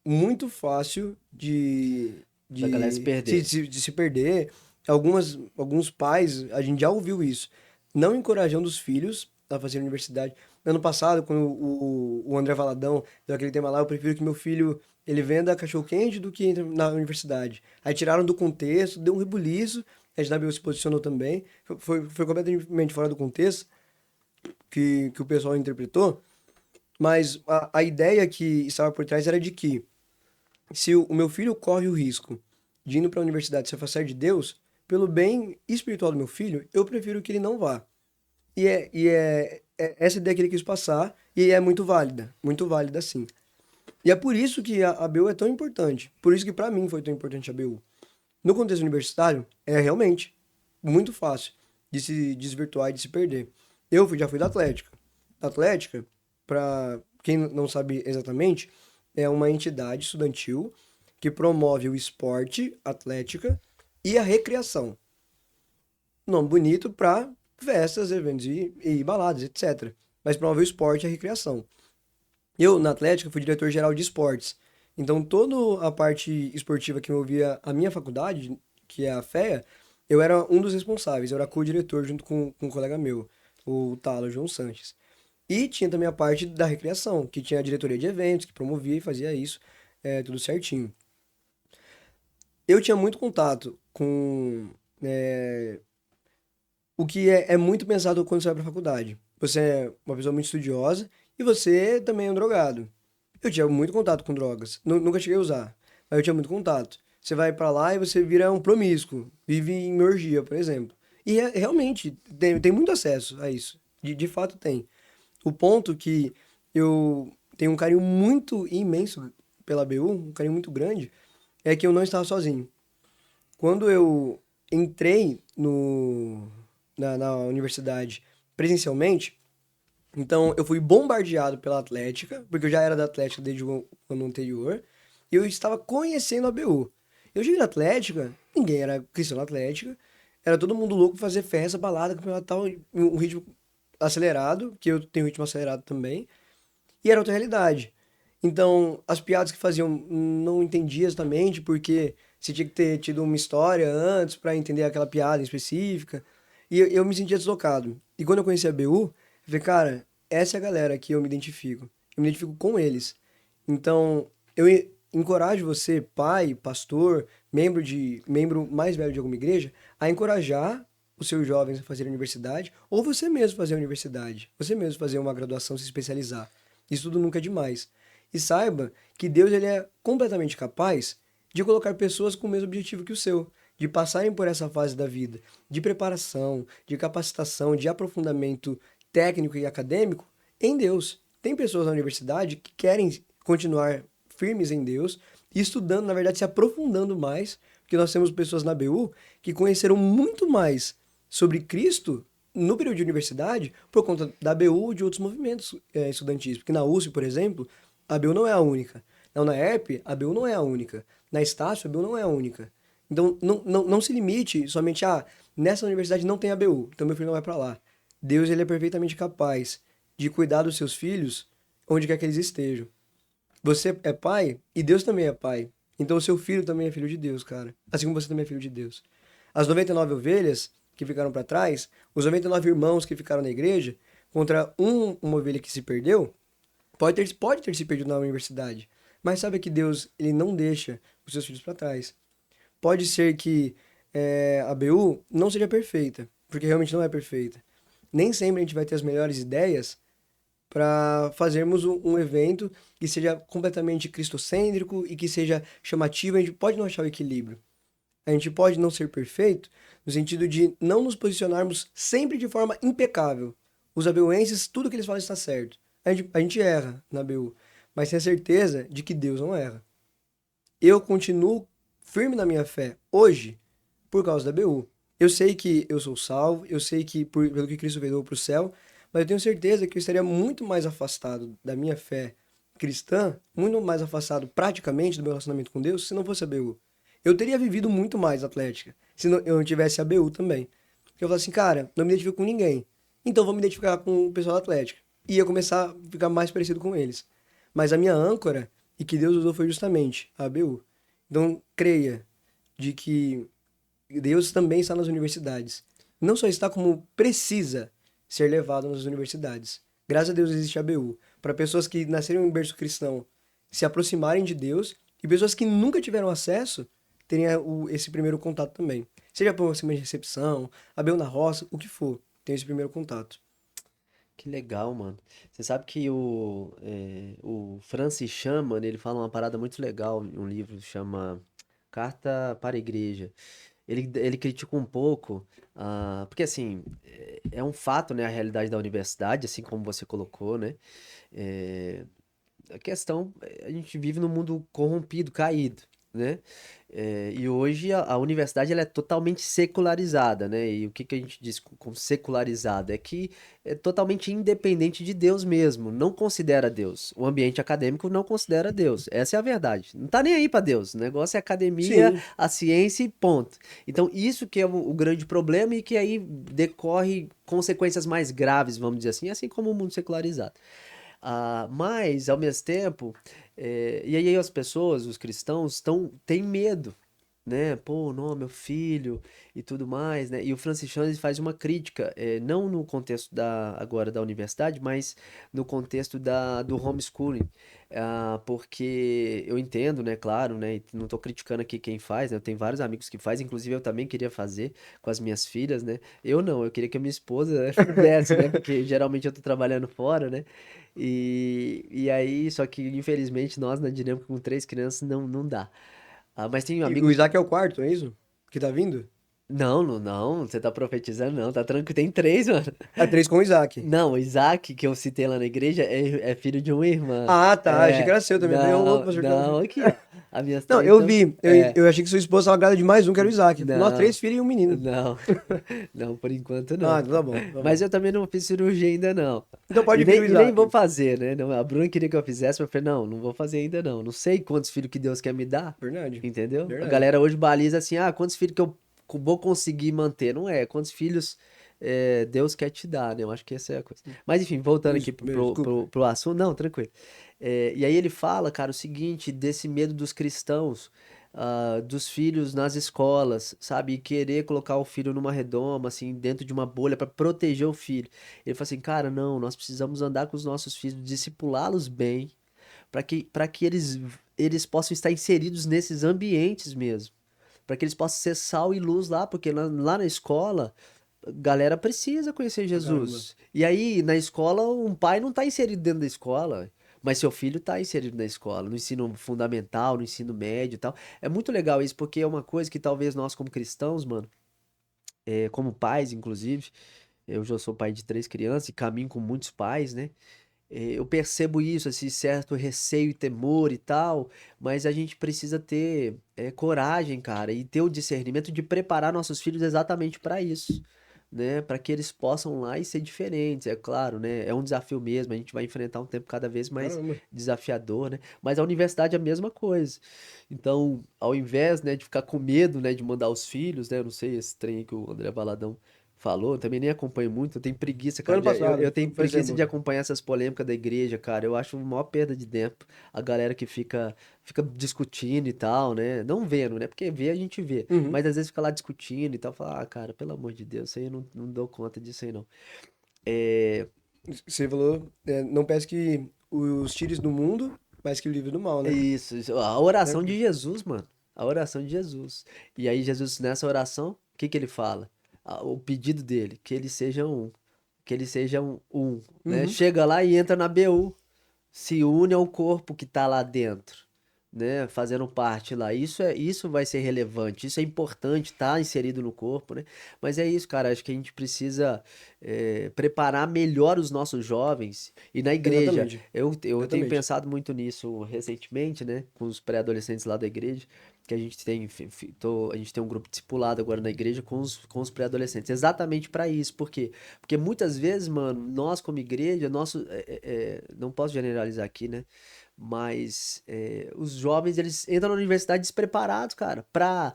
muito fácil Da galera se perder. de se perder. Alguns pais, a gente já ouviu isso, não encorajando os filhos a fazer universidade. Ano passado, quando o André Valadão deu aquele tema lá, eu prefiro que meu filho ele venda cachorro-quente do que entre na universidade. Aí tiraram do contexto, deu um rebuliço, a SW se posicionou também, foi completamente fora do contexto que o pessoal interpretou, mas a ideia que estava por trás era de que se o meu filho corre o risco de indo para a universidade se afastar de Deus, pelo bem espiritual do meu filho, eu prefiro que ele não vá. É essa ideia que ele quis passar e é muito válida sim. E é por isso que a ABU é tão importante. Por isso que para mim foi tão importante a ABU. No contexto universitário, é realmente muito fácil de se desvirtuar e de se perder. Já fui da Atlética. A Atlética, para quem não sabe exatamente, é uma entidade estudantil que promove o esporte, atlética e a recreação. Nome bonito para festas, eventos e baladas, etc. Mas promove o esporte e a recreação. Eu, na Atlética, fui diretor-geral de esportes. Então, toda a parte esportiva que envolvia a minha faculdade, que é a FEA, eu era um dos responsáveis. Eu era co-diretor junto com um colega meu, o Talo, João Sanches. E tinha também a parte da recreação, que tinha a diretoria de eventos, que promovia e fazia isso, tudo certinho. Eu tinha muito contato com é, o que é muito pensado quando você vai pra faculdade. Você é uma pessoa muito estudiosa e você também é um drogado. Eu tinha muito contato com drogas. Nunca cheguei a usar, mas eu tinha muito contato. Você vai pra lá e você vira um promíscuo, vive em orgia, por exemplo. E realmente tem muito acesso a isso. De fato tem. O ponto que eu tenho um carinho muito imenso pela BU, um carinho muito grande, é que eu não estava sozinho. Quando eu entrei na universidade presencialmente, então eu fui bombardeado pela Atlética, porque eu já era da Atlética desde o ano anterior, e eu estava conhecendo a BU. Eu cheguei na Atlética, ninguém era cristão na Atlética, era todo mundo louco pra fazer festa, balada, campeonato e tal, um ritmo acelerado, que eu tenho um ritmo acelerado também, e era outra realidade. Então, as piadas que faziam não entendia exatamente, porque você tinha que ter tido uma história antes para entender aquela piada em específica. E eu me sentia deslocado. E quando eu conheci a BU, eu falei, cara, essa é a galera que eu me identifico. Eu me identifico com eles. Então, encorajo você, pai, pastor, membro mais velho de alguma igreja, a encorajar os seus jovens a fazer universidade, ou você mesmo fazer a universidade, você mesmo fazer uma graduação, se especializar. Isso tudo nunca é demais. E saiba que Deus ele é completamente capaz de colocar pessoas com o mesmo objetivo que o seu, de passarem por essa fase da vida, de preparação, de capacitação, de aprofundamento técnico e acadêmico em Deus. Tem pessoas na universidade que querem continuar firmes em Deus e estudando, na verdade, se aprofundando mais, porque nós temos pessoas na BU que conheceram muito mais sobre Cristo no período de universidade por conta da BU ou de outros movimentos estudantis. Porque na USP, por exemplo, a BU não é a única. Não, na ERP, a BU não é a única. Na Estácio, a BU não é a única. Então, não se limite somente a, nessa universidade não tem a BU, então meu filho não vai para lá. Deus, ele é perfeitamente capaz de cuidar dos seus filhos onde quer que eles estejam. Você é pai e Deus também é pai. Então o seu filho também é filho de Deus, cara. Assim como você também é filho de Deus. As 99 ovelhas que ficaram para trás, os 99 irmãos que ficaram na igreja, contra uma ovelha que se perdeu, pode ter se perdido na universidade. Mas sabe que Deus, ele não deixa os seus filhos para trás. Pode ser que a BU não seja perfeita, porque realmente não é perfeita. Nem sempre a gente vai ter as melhores ideias para fazermos um evento que seja completamente cristocêntrico e que seja chamativo. A gente pode não achar o equilíbrio. A gente pode não ser perfeito no sentido de não nos posicionarmos sempre de forma impecável. Os ABUenses, tudo que eles falam está certo. A gente erra na ABU, mas tenha certeza de que Deus não erra. Eu continuo firme na minha fé hoje por causa da BU. Eu sei que eu sou salvo, eu sei que pelo que Cristo veio para o céu, mas eu tenho certeza que eu estaria muito mais afastado da minha fé cristã, muito mais afastado praticamente do meu relacionamento com Deus, se não fosse a BU. Eu teria vivido muito mais Atlética, se eu não tivesse a BU também. Porque eu falo assim, cara, não me identifico com ninguém, então vou me identificar com o pessoal da Atlética. E ia começar a ficar mais parecido com eles. Mas a minha âncora, e que Deus usou foi justamente a ABU. Então, creia de que Deus também está nas universidades. Não só está, como precisa ser levado nas universidades. Graças a Deus existe a ABU. Para pessoas que nasceram em berço cristão se aproximarem de Deus e pessoas que nunca tiveram acesso terem esse primeiro contato também. Seja por uma semana de recepção, ABU na roça, o que for, tem esse primeiro contato. Que legal, mano. Você sabe que o Francis Schamann, ele fala uma parada muito legal em um livro que chama Carta para a Igreja. Ele critica um pouco, porque assim, é um fato, né, a realidade da universidade, assim como você colocou, né? É, a questão, a gente vive num mundo corrompido, caído, né? E hoje a universidade ela é totalmente secularizada, né? E o que que a gente diz com secularizada? É que é totalmente independente de Deus mesmo, não considera Deus. O ambiente acadêmico não considera Deus. Essa é a verdade. Não tá nem aí para Deus. O negócio é academia, Sim, a ciência e ponto. Então, isso que é o grande problema e que aí decorre consequências mais graves, vamos dizer assim como o mundo secularizado. Mas, ao mesmo tempo, e aí as pessoas, os cristãos, têm medo. né? Pô, não, meu filho e tudo mais, né? E o Francis Chan ele faz uma crítica, não no contexto agora da universidade, mas no contexto do homeschooling. Porque eu entendo, né? Claro, né? E não tô criticando aqui quem faz, né? Eu tenho vários amigos que fazem, inclusive eu também queria fazer com as minhas filhas, né? Eu não, eu queria que a minha esposa fizesse, né? Porque geralmente eu tô trabalhando fora, né? E aí, só que infelizmente nós na dinâmica com 3 crianças não dá. Mas tem E o amigos. Isaac é o quarto, é isso? Que tá vindo? Não, não, não, você tá profetizando, não, tá tranquilo. Tem 3, mano. É três com o Isaac. Não, o Isaac, que eu citei lá na igreja, é filho de uma irmã. Ah, tá. Achei que É, era seu também. Eu falei, ô louco, não, pastor, que não, aqui, ó. As minhas Não, 3 eu estão. vi. É, Eu achei que sua esposa estava grávida de mais um, que era o Isaac. Nós não, três filhos e um menino. não, não, por enquanto Ah, não. então tá bom, tá Mas bom. eu também não fiz cirurgia ainda não. Então E pode vir nem, o e nem vou Isaac. fazer, né? A Bruna queria que eu fizesse, mas eu falei, não, não vou fazer ainda não. Não sei quantos filhos que Deus quer me dar, Verdade. entendeu? A Verdade. galera hoje baliza assim, quantos filhos que eu vou conseguir manter? Não é, quantos filhos Deus quer te dar, né? Eu acho que essa é a coisa. Mas enfim, voltando aqui Meu, desculpa. pro assunto, não, tranquilo. E aí ele fala, cara, o seguinte, desse medo dos cristãos, dos filhos nas escolas, sabe? E querer colocar o filho numa redoma, assim, dentro de uma bolha para proteger o filho. Ele fala assim, cara, não, nós precisamos andar com os nossos filhos, discipulá-los bem, para que eles possam estar inseridos nesses ambientes mesmo. Para que eles possam ser sal e luz lá, porque lá na escola, a galera precisa conhecer Pra caramba. Jesus. E aí, na escola, um pai não está inserido dentro da escola, mas seu filho está inserido na escola, no ensino fundamental, no ensino médio e tal. É muito legal isso, porque é uma coisa que talvez nós, como cristãos, mano, como pais, inclusive, eu já sou pai de 3 crianças e caminho com muitos pais, né? Eu percebo isso, esse certo receio e temor e tal, mas a gente precisa ter coragem, cara, e ter o discernimento de preparar nossos filhos exatamente para isso, né? Para que eles possam lá e ser diferentes, é claro, né? É um desafio mesmo, a gente vai enfrentar um tempo cada vez mais Caramba. desafiador, né? Mas a universidade é a mesma coisa. Então, ao invés, né, de ficar com medo, né, de mandar os filhos, né? Eu não sei esse trem aí que o André Valadão falou, eu também nem acompanho muito, eu tenho preguiça, Foi cara. ano Eu passado. tenho Foi esse preguiça de tempo. acompanhar essas polêmicas da igreja, cara. Eu acho uma maior perda de tempo. A galera que fica discutindo e tal, né? Não vendo, né? Porque ver a gente vê. Uhum. Mas às vezes fica lá discutindo e tal. Fala, cara, pelo amor de Deus, isso aí eu não dou conta disso aí, não. É, Você falou, não peço que os tires do mundo, mas que o livre do mal, é né? isso. A oração Né? de Jesus, mano. A oração de Jesus. E aí, Jesus, nessa oração, o que que ele fala? O pedido dele, que eles sejam um. Que eles sejam um, né? Uhum. Chega lá e entra na BU. Se une ao corpo que está lá dentro, né? Fazendo parte lá. Isso vai ser relevante, isso é importante estar inserido no corpo, né? Mas é isso, cara. Acho que a gente precisa preparar melhor os nossos jovens. E na igreja, Exatamente. eu tenho Exatamente. pensado muito nisso recentemente, né? Com os pré-adolescentes lá da igreja. Que a gente tem, a gente tem um grupo discipulado agora na igreja com os pré-adolescentes. Exatamente para isso. Por quê? Porque muitas vezes, mano, nós como igreja, não posso generalizar aqui, né? Mas os jovens, eles entram na universidade despreparados, cara, pra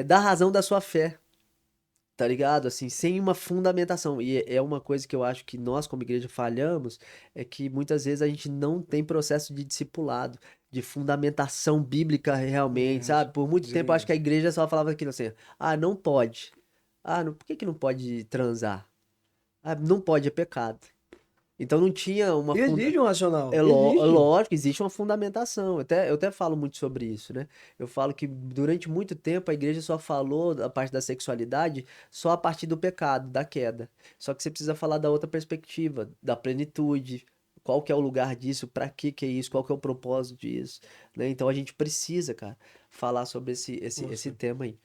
dar razão da sua fé, tá ligado? Assim, sem uma fundamentação. E é uma coisa que eu acho que nós como igreja falhamos, é que muitas vezes a gente não tem processo de discipulado, de fundamentação bíblica realmente, É, sabe? Por muito tempo eu acho que a exatamente. igreja só falava aquilo assim, não pode. Por que que não pode transar? Não pode, é pecado. Então não tinha uma E exige um racional. é Existe. lógico, existe uma fundamentação. Eu até falo muito sobre isso, né? Eu falo que durante muito tempo a igreja só falou da parte da sexualidade só a partir do pecado, da queda. Só que você precisa falar da outra perspectiva, da plenitude. Qual que é o lugar disso? Pra que é isso? Qual que é o propósito disso? Né? Então a gente precisa, cara, falar sobre esse Nossa. tema aí.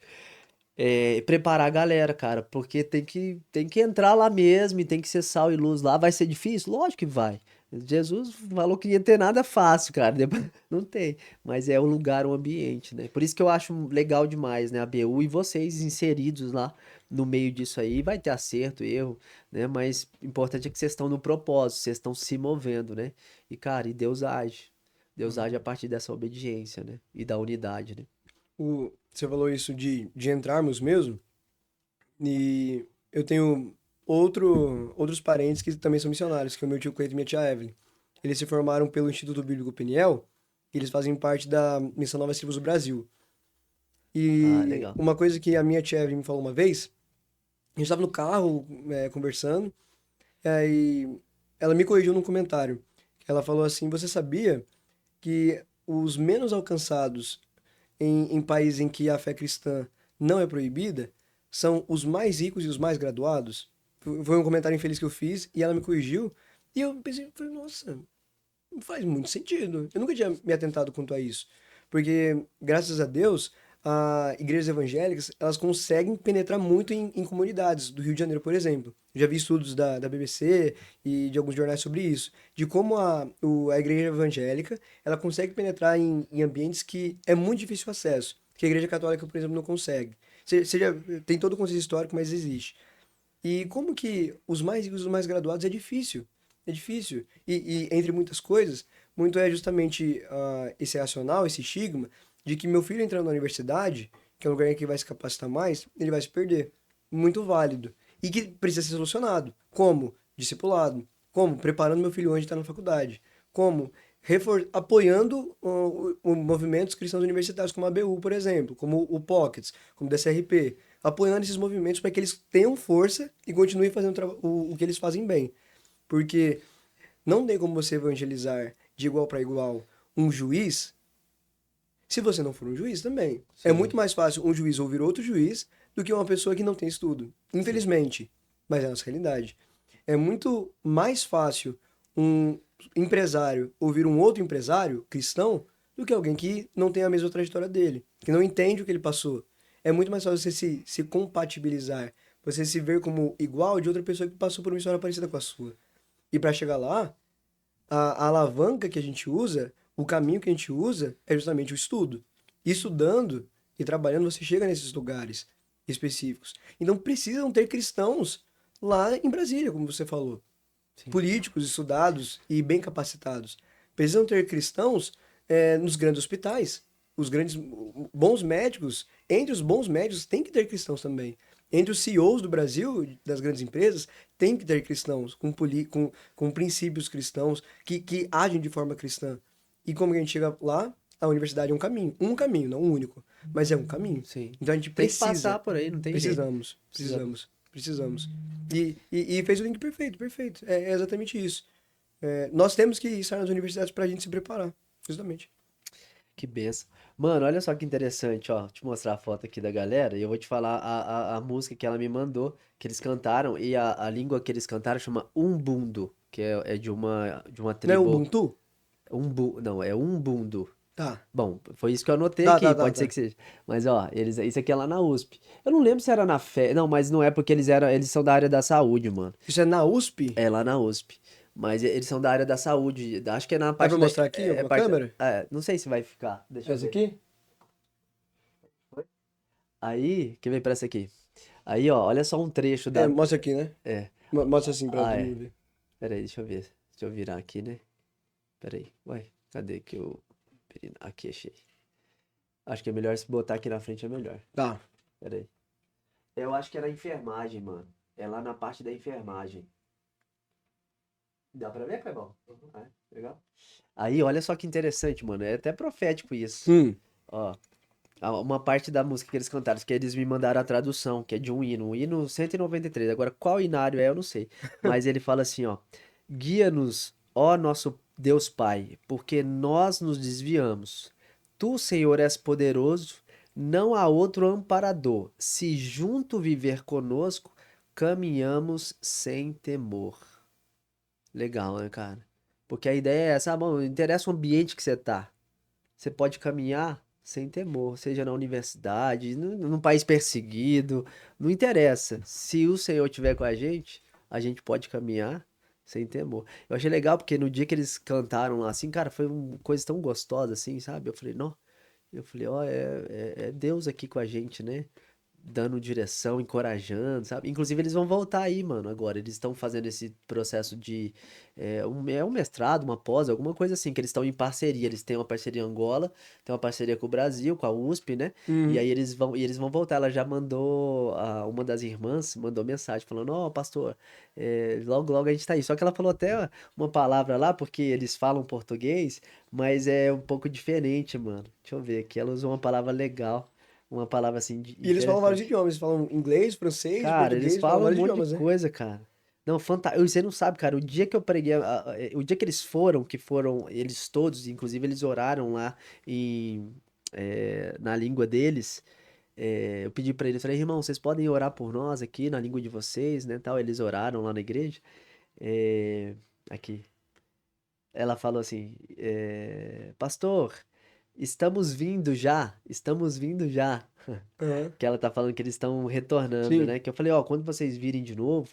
Preparar a galera, cara, porque tem que entrar lá mesmo e tem que ser sal e luz lá. Vai ser difícil? Lógico que vai. Jesus falou que ia ter nada fácil, cara. Depois, não tem. Mas é o lugar, o ambiente, né? Por isso que eu acho legal demais, né? A BU e vocês inseridos lá no meio disso aí. Vai ter acerto, erro, né? Mas o importante é que vocês estão no propósito, vocês estão se movendo, né? E, cara, e Deus age. Deus age a Uhum. partir dessa obediência, né? E da unidade, né? Você falou isso de entrarmos mesmo, e eu tenho outros parentes que também são missionários, que é o meu tio Cleiton e minha tia Evelyn. Eles se formaram pelo Instituto Bíblico Peniel, e eles fazem parte da Missão Novas Tribos do Brasil. Ah, E legal. uma coisa que a minha tia Evelyn me falou uma vez, a gente estava no carro, conversando, e aí ela me corrigiu num comentário. Ela falou assim: Você sabia que os menos alcançados em países em que a fé cristã não é proibida são os mais ricos e os mais graduados? Foi um comentário infeliz que eu fiz e ela me corrigiu. E eu pensei, falei, nossa, faz muito sentido. Eu nunca tinha me atentado quanto a isso. Porque, graças a Deus, as igrejas evangélicas, elas conseguem penetrar muito em comunidades do Rio de Janeiro, por exemplo. Já vi estudos da BBC e de alguns jornais sobre isso. De como a igreja evangélica, ela consegue penetrar em ambientes que é muito difícil o acesso. Que a igreja católica, por exemplo, não consegue. Seja, tem todo o contexto histórico, mas existe. E como que os mais ricos e os mais graduados é difícil. É difícil. E entre muitas coisas, muito é justamente esse racional, esse estigma, de que meu filho entrando na universidade, que é um lugar em que vai se capacitar mais, ele vai se perder. Muito válido. E que precisa ser solucionado. Como? Discipulado. Como? Preparando meu filho antes de estar na faculdade. Como? Apoiando movimentos cristãos universitários, como a ABU, por exemplo, como o Pockets, como o DCRP, apoiando esses movimentos para que eles tenham força e continuem fazendo o que eles fazem bem. Porque não tem como você evangelizar de igual para igual um juiz se você não for um juiz também. É Sim, muito mais fácil um juiz ouvir outro juiz do que uma pessoa que não tem estudo. sim. Infelizmente, mas é a nossa realidade. É muito mais fácil um empresário ouvir um outro empresário cristão do que alguém que não tem a mesma trajetória dele, que não entende o que ele passou. É muito mais fácil você se compatibilizar, você se ver como igual de outra pessoa que passou por uma história parecida com a sua. E para chegar lá, a alavanca que a gente usa, o caminho que a gente usa é justamente o estudo. E estudando e trabalhando, você chega nesses lugares específicos. Então precisam ter cristãos lá em Brasília, como você falou. Sim. Políticos, estudados e bem capacitados. Precisam ter cristãos nos grandes hospitais. Os grandes bons médicos, entre os bons médicos, tem que ter cristãos também. Entre os CEOs do Brasil, das grandes empresas, tem que ter cristãos, com princípios cristãos, que agem de forma cristã. E como que a gente chega lá? A universidade é um caminho, não um único, mas é um caminho. Sim. Então a gente Tem que passar precisa, por aí, não tem jeito. precisamos, Precisa. precisamos, precisamos. E fez o link perfeito, perfeito. É exatamente isso. Nós temos que estar nas universidades para a gente se preparar, justamente. Que benção. Mano, olha só que interessante, ó. Vou te mostrar a foto aqui da galera e eu vou te falar a música que ela me mandou, que eles cantaram, e a língua que eles cantaram chama Umbundo, que é de uma Não é tribo. Ubuntu? Não, é Umbundo. Tá. Bom, foi isso que eu anotei Tá, aqui, tá, tá, pode ser tá. que seja. Mas ó, isso aqui é lá na USP. Eu não lembro se era na fé. Não, mas não é porque eles são da área da saúde, mano. Isso é na USP? É lá na USP. Mas eles são da área da saúde. Acho que é na Dá pra parte da. mostrar aqui É alguma parte, câmera? não sei se vai ficar. Deixa eu Essa ver. aqui? Aí, quer ver pra essa aqui? Aí, ó, olha só um trecho da. Mostra aqui, né? É. Mostra assim pra Ah, todo é. mundo ver. Pera aí, deixa eu ver. Deixa eu virar aqui, né? Pera aí. Ué, cadê que eu. Aqui, achei. Acho que é melhor se botar aqui na frente, é melhor. Tá. Pera aí. Eu acho que era enfermagem, mano. É lá na parte da enfermagem. Dá pra ver, Clebão? É, legal. Aí, olha só que interessante, mano. É até profético isso. Hum. Ó, uma parte da música que eles cantaram, que eles me mandaram a tradução, que é de um hino 193. Agora, qual inário é, eu não sei. Mas ele fala assim, ó: Guia-nos, ó nosso Deus Pai, porque nós nos desviamos. Tu, Senhor, és poderoso, não há outro amparador. Se junto viver conosco, caminhamos sem temor. Legal, né, cara? Porque a ideia é essa, não interessa o ambiente que você tá. Você pode caminhar sem temor, seja na universidade, num país perseguido, não interessa. Se o Senhor estiver com a gente pode caminhar sem temor. Eu achei legal porque no dia que eles cantaram lá, assim, cara, foi uma coisa tão gostosa, assim, sabe? Eu falei, não. Eu falei, ó, é Deus aqui com a gente, né? Dando direção, encorajando, sabe? Inclusive, eles vão voltar aí, mano, agora. Eles estão fazendo esse processo de. É um mestrado, uma pós, alguma coisa assim, que eles estão em parceria. Eles têm uma parceria em Angola, tem uma parceria com o Brasil, com a USP, né? E Uhum. aí eles vão voltar. Ela já mandou, uma das irmãs mandou mensagem falando: Ó, pastor, logo, logo a gente tá aí. Só que ela falou até uma palavra lá, porque eles falam português, mas é um pouco diferente, mano. Deixa eu ver aqui. Ela usou uma palavra legal. uma palavra assim E eles falam vários interessante. idiomas, eles falam inglês, francês, Cara, eles português, falam falam um vários monte de idiomas, né? coisa, cara. Não, fantástico. Você não sabe, cara, o dia que eu preguei, o dia que eles foram, que foram eles todos, inclusive eles oraram lá na língua deles. Eu pedi pra eles, falei, irmão, vocês podem orar por nós aqui na língua de vocês, né, tal. Eles oraram lá na igreja. É, aqui. Ela falou assim, pastor, estamos vindo já. Aham. Que ela tá falando que eles estão retornando, Sim. né? Que eu falei, ó, quando vocês virem de novo,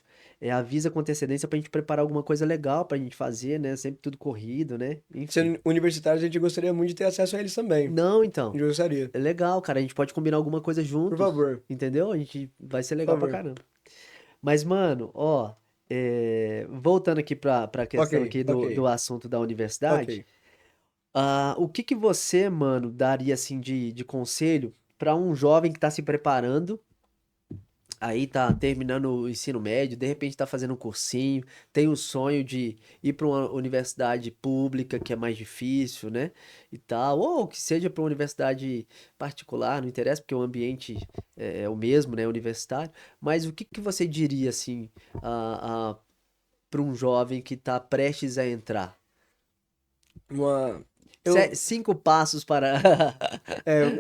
avisa com antecedência pra gente preparar alguma coisa legal pra gente fazer, né? Sempre tudo corrido, né? Enfim. Sendo universitários, a gente gostaria muito de ter acesso a eles também. Não, A então. gente gostaria. É legal, cara. A gente pode combinar alguma coisa Por juntos, favor, entendeu? A gente vai ser por legal pra favor. caramba. Mas, mano, ó, voltando aqui pra Ok, questão aqui ok, do assunto da universidade, ok. o que que você, mano, daria assim de conselho pra um jovem que tá se preparando? Aí tá terminando o ensino médio, de repente tá fazendo um cursinho, tem o sonho de ir para uma universidade pública, que é mais difícil, né? E tal, ou que seja para uma universidade particular, não interessa, porque o ambiente é o mesmo, né? Universitário. Mas o que que você diria, assim, para um jovem que tá prestes a entrar? Uma... Eu, 5 passos para.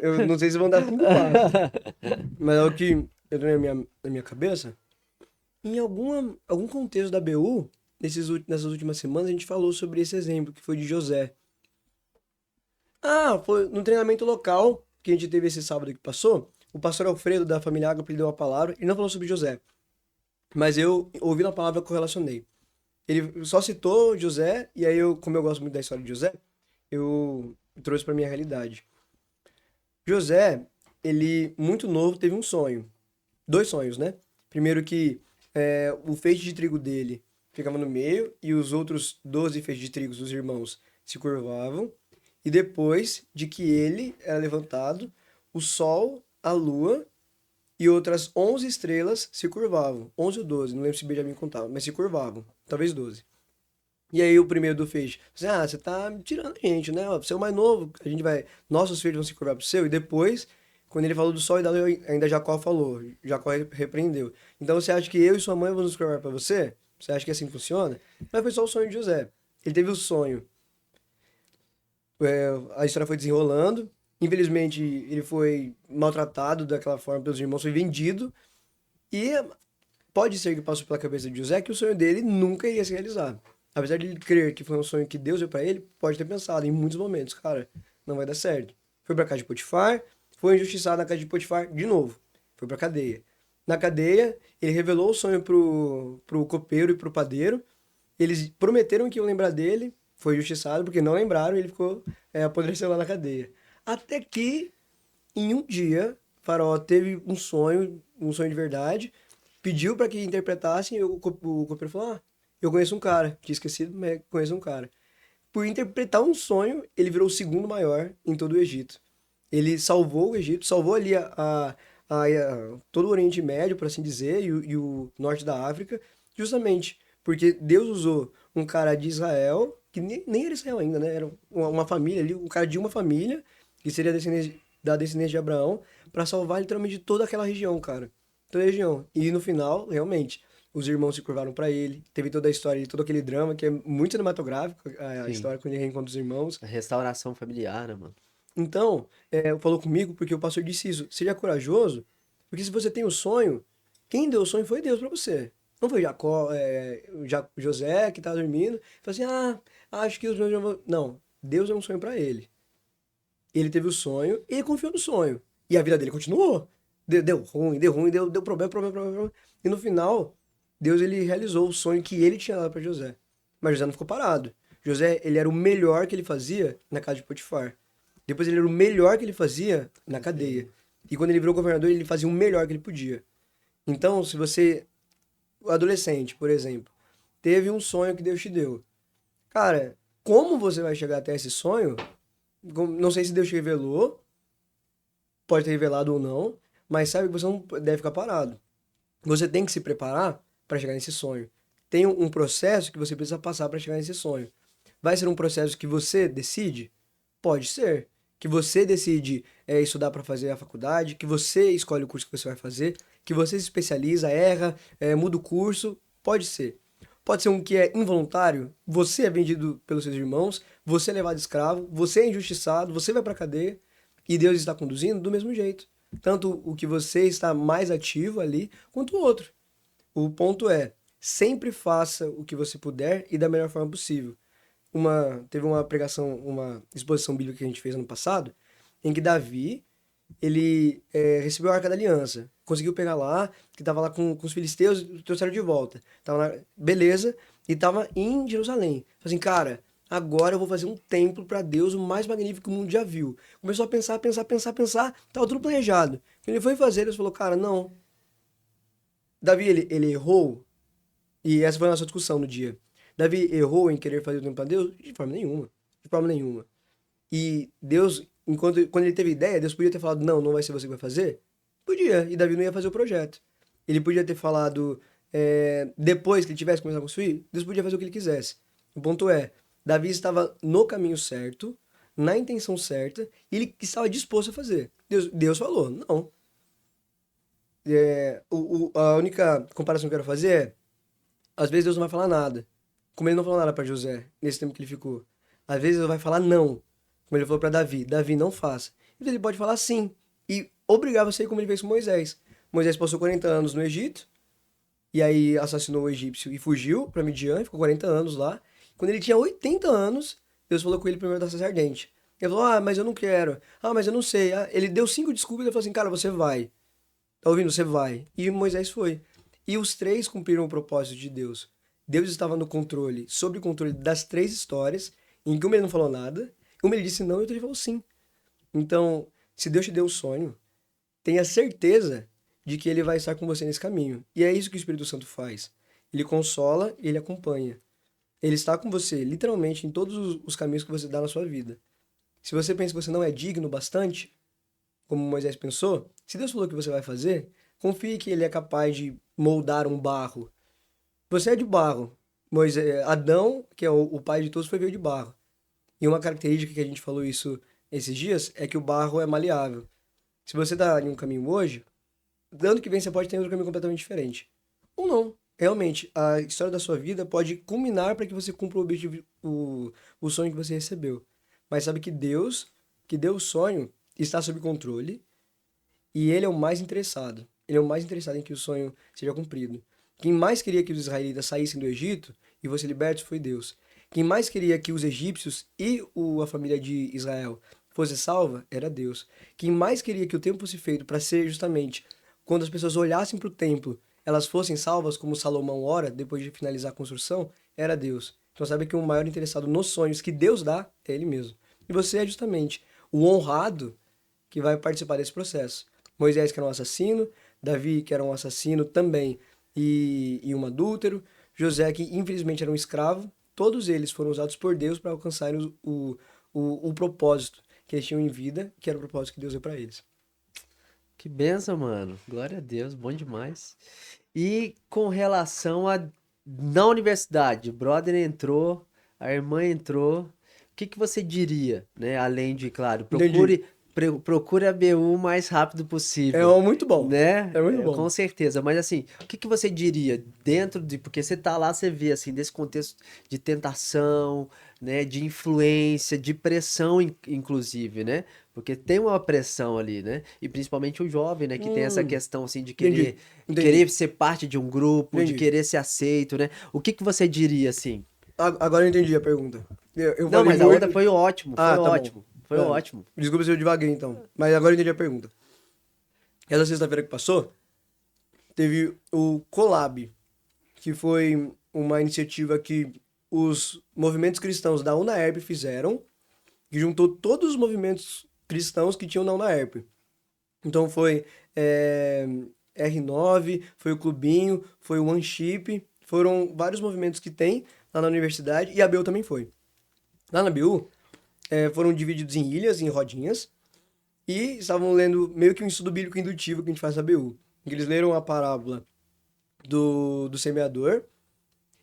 eu não sei se vão dar 5 passos, mas é o que eu tenho na minha cabeça. Em algum contexto da BU, nessas últimas semanas, a gente falou sobre esse exemplo, que foi de José. Ah, foi no treinamento local que a gente teve esse sábado que passou. O pastor Alfredo, da família Ágape, ele deu a palavra e não falou sobre José. Mas eu, ouvindo a palavra, correlacionei. Ele só citou José, e aí eu, como eu gosto muito da história de José, eu trouxe para minha realidade. José, ele, muito novo, teve um sonho. Dois sonhos, né? Primeiro que o feixe de trigo dele ficava no meio e os outros 12 feixes de trigo dos irmãos se curvavam. E depois de que ele era levantado, o sol, a lua e outras 11 estrelas se curvavam. 11 ou 12, não lembro se Benjamin contava, mas se curvavam. Talvez 12. E aí o primeiro do feixe, você tá me tirando a gente, né? Ó, você é o mais novo, a gente vai, nossos feixes vão se curvar pro seu. E depois, quando ele falou do sol e da lua, ainda Jacó falou, Jacó repreendeu. Então você acha que eu e sua mãe vamos nos curvar para você? Você acha que assim funciona? Mas foi só o sonho de José. Ele teve o sonho. A história foi desenrolando. Infelizmente, ele foi maltratado daquela forma pelos irmãos, foi vendido. E pode ser que passou pela cabeça de José que o sonho dele nunca iria se realizar. Apesar de ele crer que foi um sonho que Deus deu para ele, pode ter pensado em muitos momentos, cara, não vai dar certo. Foi pra casa de Potifar, foi injustiçado na casa de Potifar de novo. Foi pra cadeia. Na cadeia, ele revelou o sonho pro copeiro e pro padeiro. Eles prometeram que iam lembrar dele, foi injustiçado porque não lembraram e ele ficou apodrecendo lá na cadeia. Até que, em um dia, Faraó teve um sonho de verdade, pediu para que interpretassem e o copeiro falou: Ah, eu conheço um cara, tinha esquecido, mas conheço um cara. Por interpretar um sonho, ele virou o segundo maior em todo o Egito. Ele salvou o Egito, salvou ali todo o Oriente Médio, por assim dizer, e o norte da África, justamente porque Deus usou um cara de Israel, que nem era Israel ainda, né? Era uma família ali, um cara de uma família, que seria da descendência de Abraão, para salvar literalmente toda aquela região, cara. Toda a região. E no final, realmente, os irmãos se curvaram para ele. Teve toda a história, todo aquele drama que é muito cinematográfico, a Sim, história quando ele reencontra os irmãos. a restauração familiar, né, mano? Então, falou comigo porque o pastor disse isso. Seja corajoso, porque se você tem o sonho, quem deu o sonho foi Deus para você. Não foi Jacó, José que estava dormindo. Falou assim, acho que os meus irmãos... Não, Deus é um sonho para ele. Ele teve o sonho e ele confiou no sonho. E a vida dele continuou. Deu ruim, deu problema, problema. E no final, Deus ele realizou o sonho que ele tinha dado para José. Mas José não ficou parado. José, ele era o melhor que ele fazia na casa de Potifar. Depois ele era o melhor que ele fazia na cadeia. E quando ele virou governador, ele fazia o melhor que ele podia. Então, se você, o adolescente, por exemplo, teve um sonho que Deus te deu. Cara, como você vai chegar até esse sonho? Não sei se Deus te revelou, pode ter revelado ou não, mas sabe que você não deve ficar parado. Você tem que se preparar para chegar nesse sonho. Tem um processo que você precisa passar para chegar nesse sonho. Vai ser um processo que você decide? Pode ser. que você decide estudar para fazer a faculdade, que você escolhe o curso que você vai fazer, que você se especializa, erra, muda o curso, pode ser. Pode ser um que é involuntário, você é vendido pelos seus irmãos, você é levado escravo, você é injustiçado, você vai para cadeia e Deus está conduzindo do mesmo jeito. Tanto o que você está mais ativo ali, quanto o outro. O ponto é, sempre faça o que você puder e da melhor forma possível. Teve uma pregação, uma exposição bíblica que a gente fez ano passado, em que Davi, ele recebeu a Arca da Aliança, conseguiu pegar lá, que estava lá com os filisteus e trouxeram de volta. Tava lá, beleza, e estava em Jerusalém. Falei assim, cara, agora eu vou fazer um templo para Deus, o mais magnífico que o mundo já viu. Começou a pensar, tava tudo planejado. Quando ele foi fazer, ele falou, cara, não. Davi, ele errou, e essa foi a nossa discussão no dia. Davi errou em querer fazer o templo para Deus? De forma nenhuma. De forma nenhuma. E Deus, quando ele teve ideia, Deus podia ter falado, não, não vai ser você que vai fazer? Podia, e Davi não ia fazer o projeto. Ele podia ter falado, depois que ele tivesse começado a construir, Deus podia fazer o que ele quisesse. O ponto é, Davi estava no caminho certo, na intenção certa, e ele estava disposto a fazer. Deus falou, não. A única comparação que eu quero fazer é, às vezes Deus não vai falar nada. Como ele não falou nada para José, nesse tempo que ele ficou. Às vezes Deus vai falar não. Como ele falou para Davi. Davi, não faça. Então ele pode falar sim. E obrigar você como ele fez com Moisés. Moisés passou 40 anos no Egito. E aí assassinou o egípcio e fugiu para Midian. Ficou 40 anos lá. Quando ele tinha 80 anos, Deus falou com ele primeiro da sarça ardente. Ele falou, mas eu não quero. Mas eu não sei. Ele deu 5 desculpas e ele falou assim, cara, você vai. Tá ouvindo? Você vai. E Moisés foi. E os três cumpriram o propósito de Deus. Deus estava no controle, sob o controle das 3 histórias, em que uma ele não falou nada, uma ele disse não e outra ele falou sim. Então, se Deus te deu um sonho, tenha certeza de que ele vai estar com você nesse caminho. E é isso que o Espírito Santo faz. Ele consola e ele acompanha. Ele está com você, literalmente, em todos os caminhos que você dá na sua vida. Se você pensa que você não é digno bastante, como Moisés pensou, se Deus falou que você vai fazer, confie que ele é capaz de moldar um barro. Você é de barro. Adão, que é o pai de todos, foi veio de barro. E uma característica que a gente falou isso esses dias é que o barro é maleável. Se você está em um caminho hoje, ano que vem você pode ter outro caminho completamente diferente. Ou não. Realmente, a história da sua vida pode culminar para que você cumpra o objetivo, o sonho que você recebeu. Mas sabe que deu o sonho, está sob controle e ele é o mais interessado. Ele é o mais interessado em que o sonho seja cumprido. Quem mais queria que os israelitas saíssem do Egito e fossem libertos foi Deus. Quem mais queria que os egípcios e a família de Israel fosse salva era Deus. Quem mais queria que o templo fosse feito para ser justamente quando as pessoas olhassem para o templo, elas fossem salvas, como Salomão ora, depois de finalizar a construção, era Deus. Então sabe que o maior interessado nos sonhos que Deus dá é Ele mesmo. E você é justamente o honrado que vai participar desse processo. Moisés, que era um assassino, Davi, que era um assassino também e um adúltero, José, que infelizmente era um escravo, todos eles foram usados por Deus para alcançarem o propósito que eles tinham em vida, que era o propósito que Deus deu para eles. Que benção, mano. Glória a Deus, bom demais. E com relação a na universidade, o brother entrou, a irmã entrou. O que que você diria, né? Além de, claro, Entendi. procure a BU o mais rápido É possível, muito bom. né? É muito Com bom. certeza. Mas assim, o que que você diria dentro de, porque você tá lá, você vê assim, desse contexto de tentação, né? De influência, de pressão, inclusive, né? Porque tem uma pressão ali, né? E principalmente o jovem, né? Que tem essa Hum, questão assim de entendi. querer Entendi. ser parte de um grupo, de Entendi. querer ser aceito, né? O que que você diria assim? Agora eu entendi a pergunta. Eu Não, falei mas a outra muito. foi ótimo, foi Ah, tá bom. ótimo, foi É, ótimo. desculpa se eu divaguei então. Mas agora eu entendi a pergunta. Essa sexta-feira que passou, teve o Collab, que foi uma iniciativa que os movimentos cristãos da UNAERP fizeram, que juntou todos os movimentos cristãos que tinham na UNAERP. Então foi é, R9, foi o Clubinho, foi o OneShip, foram vários movimentos que tem lá na universidade e a BU também foi. Lá na BU, foram divididos em ilhas, em rodinhas, e estavam lendo meio que um estudo bíblico indutivo que a gente faz na BU. Em que eles leram a parábola do semeador,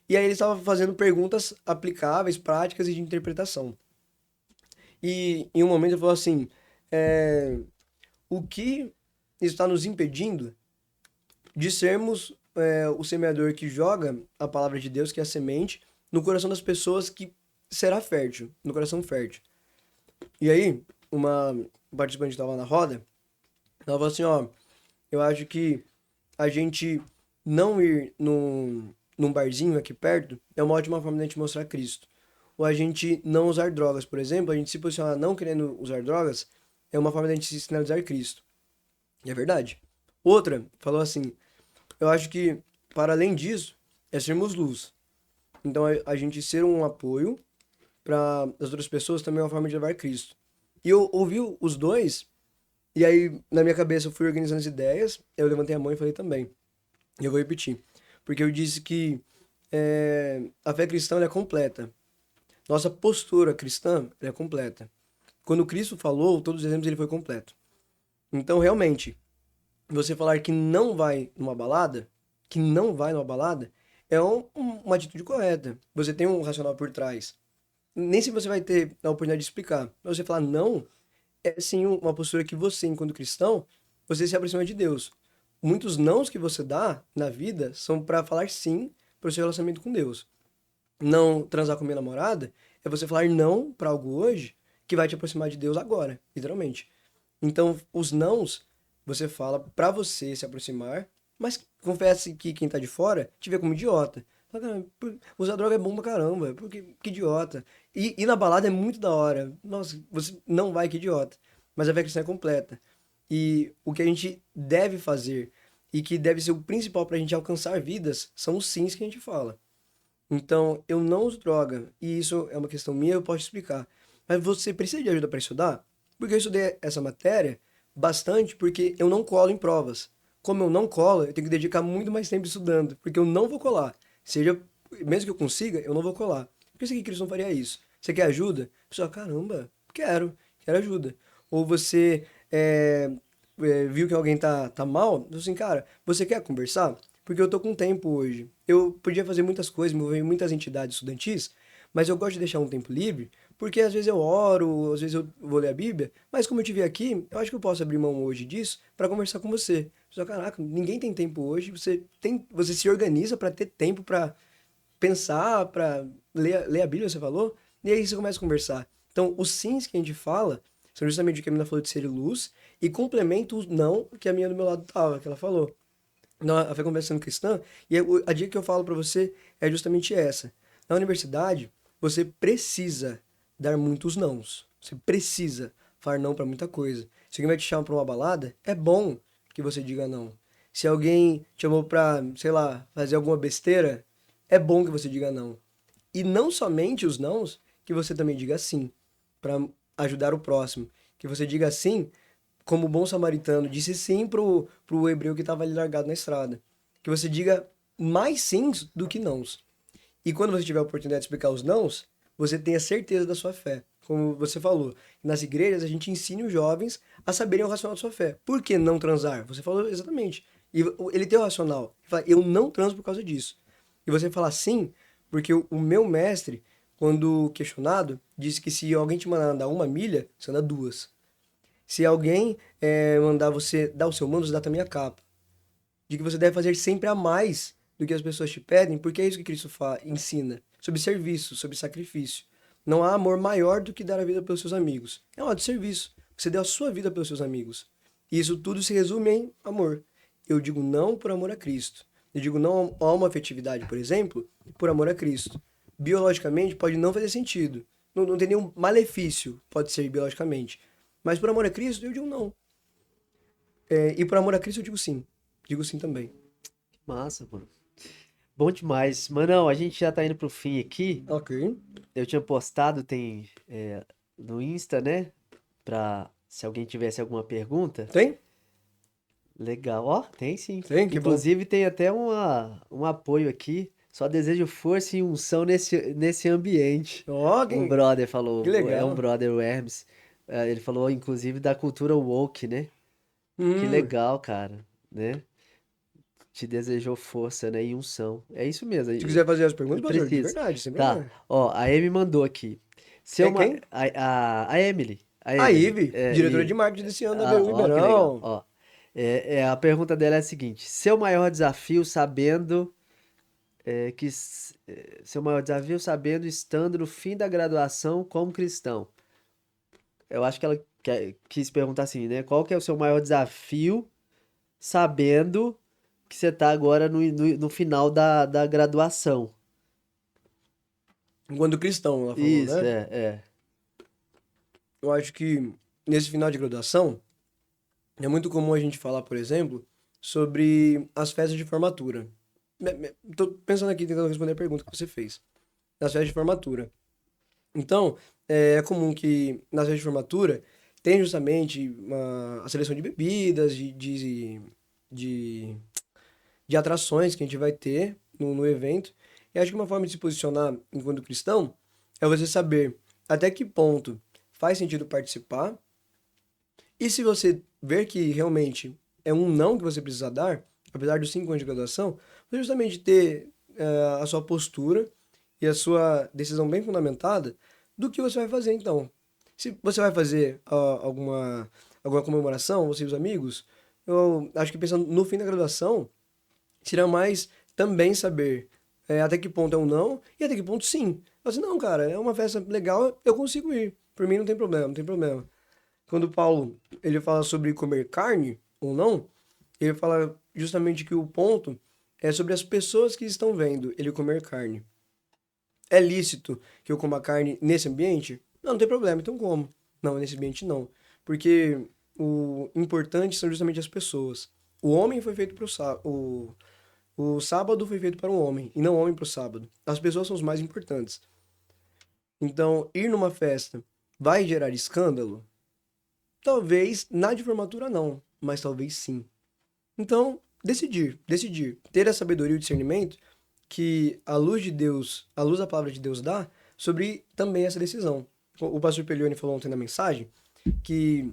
e aí eles estavam fazendo perguntas aplicáveis, práticas e de interpretação. E em um momento ele falou assim: é, o que está nos impedindo de sermos o semeador que joga a palavra de Deus, que é a semente, no coração das pessoas que será fértil, no coração fértil. E aí, uma participante estava na roda, ela falou assim, ó, eu acho que a gente não ir num barzinho aqui perto é uma ótima forma de a gente mostrar Cristo. Ou a gente não usar drogas, por exemplo, a gente se posicionar não querendo usar drogas é uma forma de a gente sinalizar Cristo. E é verdade. Outra falou assim, eu acho que, para além disso, é sermos luz. Então, a gente ser um apoio para as outras pessoas também é uma forma de levar Cristo. E eu ouvi os dois, e aí na minha cabeça eu fui organizando as ideias, eu levantei a mão e falei também. E eu vou repetir. Porque eu disse que a fé cristã ela é completa. Nossa postura cristã ela é completa. Quando Cristo falou, todos os exemplos ele foi completo. Então, realmente, você falar que não vai numa balada, é uma atitude correta. Você tem um racional por trás. Nem se você vai ter a oportunidade de explicar. Mas você falar não, é sim uma postura que você, enquanto cristão, você se aproxima de Deus. Muitos nãos que você dá na vida são para falar sim para o seu relacionamento com Deus. Não transar com minha namorada é você falar não para algo hoje que vai te aproximar de Deus agora, literalmente. Então, os nãos você fala pra você se aproximar, mas confesse que quem tá de fora te vê como idiota. Fala, "Cara, usar droga é bom pra caramba, porque que idiota. E na balada é muito da hora. Nossa, você não vai, que idiota. Mas a fé cristã é completa. E o que a gente deve fazer e que deve ser o principal pra gente alcançar vidas são os sims que a gente fala. Então, eu não uso droga, e isso é uma questão minha, eu posso explicar. Mas você precisa de ajuda para estudar? Porque eu estudei essa matéria bastante porque eu não colo em provas. Como eu não colo, eu tenho que dedicar muito mais tempo estudando, porque eu não vou colar. Seja, mesmo que eu consiga, eu não vou colar. Por isso que Cristo não faria isso. Você quer ajuda? A pessoa, caramba, quero ajuda. Ou você viu que alguém tá mal, então assim, cara, você quer conversar? Porque eu tô com tempo hoje. Eu podia fazer muitas coisas, me envolver em muitas entidades estudantis, mas eu gosto de deixar um tempo livre, porque às vezes eu oro, às vezes eu vou ler a Bíblia, mas como eu te vi aqui, eu acho que eu posso abrir mão hoje disso para conversar com você. Só, caraca, ninguém tem tempo hoje, você se organiza para ter tempo para pensar, para ler a Bíblia, você falou, e aí você começa a conversar. Então, os sims que a gente fala são justamente o que a menina falou de ser luz e complementa o não que a minha do meu lado tava, que ela falou. Na fé conversando cristã, e a dica que eu falo para você é justamente essa. Na universidade, você precisa dar muitos nãos. Você precisa falar não para muita coisa. Se alguém vai te chamar para uma balada, é bom que você diga não. Se alguém te chamou para, sei lá, fazer alguma besteira, é bom que você diga não. E não somente os nãos, que você também diga sim, para ajudar o próximo. Que você diga sim como bom samaritano, disse sim pro hebreu que estava ali largado na estrada. Que você diga mais sims do que nãos. E quando você tiver a oportunidade de explicar os nãos, você tenha certeza da sua fé. Como você falou, nas igrejas a gente ensina os jovens a saberem o racional da sua fé. Por que não transar? Você falou exatamente. E ele tem o racional. Ele fala, eu não transo por causa disso. E você fala sim, porque o meu mestre, quando questionado, disse que se alguém te mandar andar 1 milha, você anda 2. Se alguém mandar você dar o seu mando, você dá também a capa. De que você deve fazer sempre a mais do que as pessoas te pedem, porque é isso que Cristo ensina. Sobre serviço, sobre sacrifício. Não há amor maior do que dar a vida pelos seus amigos. É um ato de serviço. Você deu a sua vida pelos seus amigos. E isso tudo se resume em amor. Eu digo não por amor a Cristo. Eu digo não a uma afetividade, por exemplo, por amor a Cristo. Biologicamente pode não fazer sentido. Não tem nenhum malefício, pode ser biologicamente. Mas por amor a Cristo, eu digo não. E por amor a Cristo, eu digo sim. Digo sim também. Massa, mano. Bom demais. Manão, a gente já tá indo pro fim aqui. Ok. Eu tinha postado, tem no Insta, né? Pra se alguém tivesse alguma pergunta. Tem? Legal. Ó, tem sim. Tem, que bom. Inclusive tem até um apoio aqui. Só desejo força e unção nesse ambiente. Ó, Um brother falou, que é um legal. brother, o Hermes. Ele falou, inclusive, da cultura woke, né? Que Hum. legal, cara, né? Te desejou força, né? E unção. É isso mesmo, Se quiser fazer as perguntas, pastor, de precisa. verdade, sem Tá, problema. ó, a Amy mandou aqui. Seu É ma... quem? a Emily. A A Emily. Ive, diretora de marketing desse ano da BU Ó, que legal. Ribeirão. Ó, a pergunta dela é a seguinte: seu maior desafio sabendo seu maior desafio sabendo estando no fim da graduação como cristão. Eu acho que ela quis perguntar assim, né? Qual que é o seu maior desafio sabendo que você tá agora no final da graduação? Enquanto cristão, ela falou, Isso, né? é. Eu acho que nesse final de graduação, é muito comum a gente falar, por exemplo, sobre as festas de formatura. Tô pensando aqui, tentando responder a pergunta que você fez. Das festas de formatura. Então, é comum que nas festas de formatura tem justamente a seleção de bebidas, de, de atrações que a gente vai ter no evento. E acho que uma forma de se posicionar enquanto cristão é você saber até que ponto faz sentido participar. E se você ver que realmente é um não que você precisa dar, apesar dos 5 anos de graduação, você justamente ter a sua postura e a sua decisão bem fundamentada do que você vai fazer então. Se você vai fazer alguma comemoração, você e os amigos, eu acho que pensando no fim da graduação, seria mais também saber até que ponto é um não e até que ponto sim. Eu assim, não, cara, é uma festa legal, eu consigo ir. Por mim não tem problema, não tem problema. Quando Paulo ele fala sobre comer carne ou não, ele fala justamente que o ponto é sobre as pessoas que estão vendo ele comer carne. É lícito que eu coma carne nesse ambiente? Não, não tem problema, então como. Não, nesse ambiente não. Porque o importante são justamente as pessoas. O homem foi feito para o sábado. O sábado foi feito para o homem, e não o homem para o sábado. As pessoas são os mais importantes. Então, ir numa festa vai gerar escândalo? Talvez na de formatura não, mas talvez sim. Então, decidir, ter a sabedoria e o discernimento que a luz de Deus, a luz da palavra de Deus dá sobre também essa decisão. O pastor Pelione falou ontem na mensagem que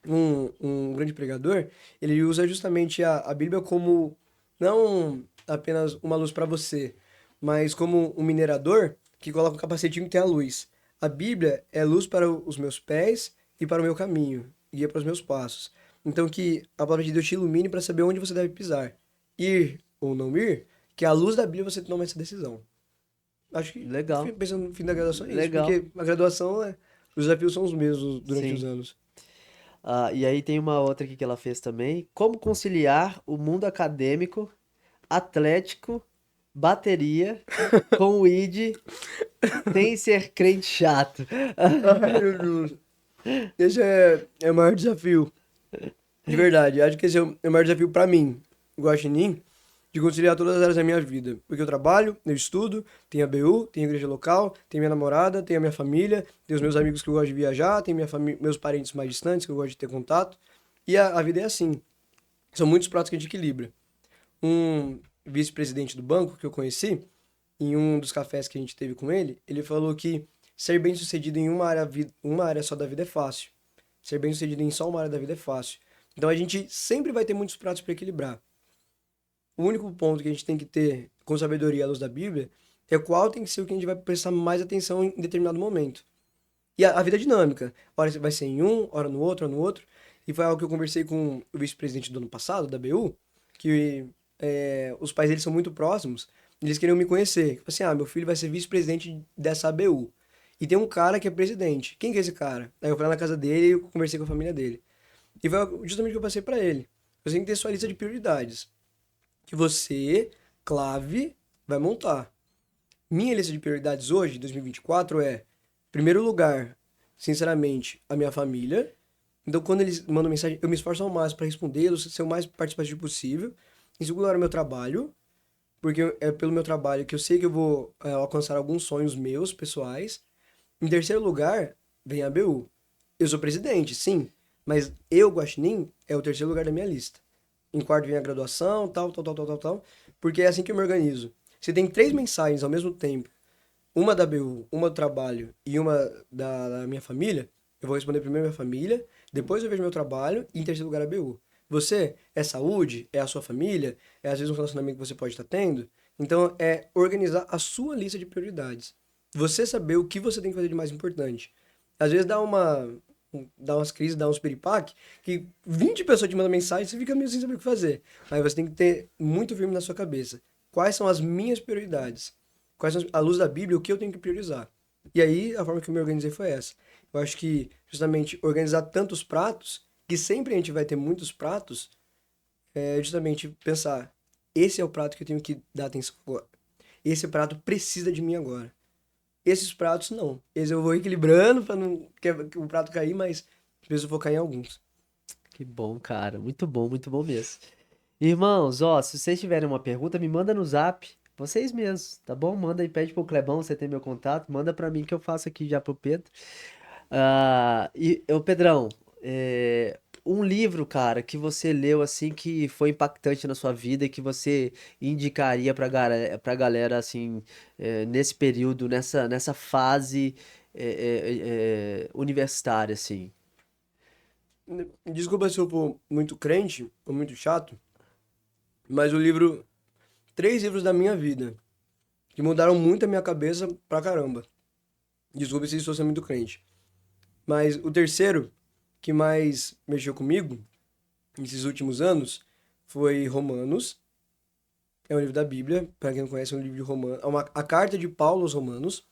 um grande pregador, ele usa justamente a Bíblia como não apenas uma luz para você, mas como um minerador que coloca um capacetinho que tem a luz. A Bíblia é luz para os meus pés e para o meu caminho, guia para os meus passos. Então que a palavra de Deus te ilumine para saber onde você deve pisar. Ir ou não ir, que à luz da Bíblia você toma essa decisão. Acho que, Legal. pensando no fim da graduação, é isso, Legal. porque a graduação os desafios são os mesmos durante os Sim. anos. Ah, e aí tem uma outra aqui que ela fez também. Como conciliar o mundo acadêmico, atlético, bateria com o ID sem ser crente chato? Ai, meu Deus. Esse é o maior desafio. De verdade. Acho que esse é o maior desafio pra mim, Guaxinim, de conciliar todas as áreas da minha vida. Porque eu trabalho, eu estudo, tenho a BU, tenho a igreja local, tenho minha namorada, tenho a minha família, tenho os meus amigos que eu gosto de viajar, tenho meus parentes mais distantes que eu gosto de ter contato. E a vida é assim. São muitos pratos que a gente equilibra. Um vice-presidente do banco que eu conheci, em um dos cafés que a gente teve com ele, ele falou que ser bem-sucedido em uma área só da vida é fácil. Ser bem-sucedido em só uma área da vida é fácil. Então a gente sempre vai ter muitos pratos para equilibrar. O único ponto que a gente tem que ter com sabedoria à luz da Bíblia é qual tem que ser o que a gente vai prestar mais atenção em determinado momento. E a vida é dinâmica. Hora vai ser em um, hora no outro, hora no outro. E foi algo que eu conversei com o vice-presidente do ano passado, da BU, que os pais deles são muito próximos. Eles queriam me conhecer. Tipo assim, meu filho vai ser vice-presidente dessa ABU. E tem um cara que é presidente. Quem que é esse cara? Aí eu fui lá na casa dele e eu conversei com a família dele. E foi justamente o que eu passei pra ele. Você tem que ter sua lista de prioridades. Que você, clave, vai montar. Minha lista de prioridades hoje, 2024, primeiro lugar, sinceramente, a minha família. Então, quando eles mandam mensagem, eu me esforço ao máximo para respondê-los, ser o mais participativo possível. Em segundo lugar, o meu trabalho, porque é pelo meu trabalho que eu sei que eu vou alcançar alguns sonhos meus, pessoais. Em terceiro lugar, vem a ABU. Eu sou presidente, sim, mas eu, Guaxinim, é o terceiro lugar da minha lista. Em quarto vem a graduação, tal, tal, tal, tal, tal, tal, porque é assim que eu me organizo. Se tem 3 mensagens ao mesmo tempo, uma da BU, uma do trabalho e uma da minha família, eu vou responder primeiro minha família, depois eu vejo meu trabalho e em terceiro lugar a BU. Você é saúde, é a sua família, é às vezes um relacionamento que você pode estar tendo. Então é organizar a sua lista de prioridades. você saber o que você tem que fazer de mais importante. Às vezes dá umas crises, dá uns piripaque, que 20 pessoas te mandam mensagem e você fica meio sem saber o que fazer. Aí você tem que ter muito firme na sua cabeça. Quais são as minhas prioridades? Quais são, à luz da Bíblia, o que eu tenho que priorizar? E aí, a forma que eu me organizei foi essa. Eu acho que, justamente, organizar tantos pratos, que sempre a gente vai ter muitos pratos, é justamente pensar, esse é o prato que eu tenho que dar atenção agora. Esse prato precisa de mim agora. Esses pratos não. Esses eu vou equilibrando para não que o prato cair, mas preciso focar em alguns. Que bom, cara. Muito bom mesmo. Irmãos, ó, se vocês tiverem uma pergunta, me manda no zap. Vocês mesmos, tá bom? Manda aí, pede pro Clebão, você tem meu contato. Manda pra mim que eu faço aqui já pro Pedro. Ô Pedrão, um livro, cara, que você leu assim que foi impactante na sua vida e que você indicaria pra galera assim, nesse período, nessa fase universitária, assim. Desculpa se eu for muito crente ou muito chato, mas o livro, três livros da minha vida, que mudaram muito a minha cabeça pra caramba. Desculpa se estou sendo muito crente. Mas o terceiro, que mais mexeu comigo, nesses últimos anos, foi Romanos. É um livro da Bíblia, para quem não conhece, é um livro de Romanos. A carta de Paulo aos Romanos.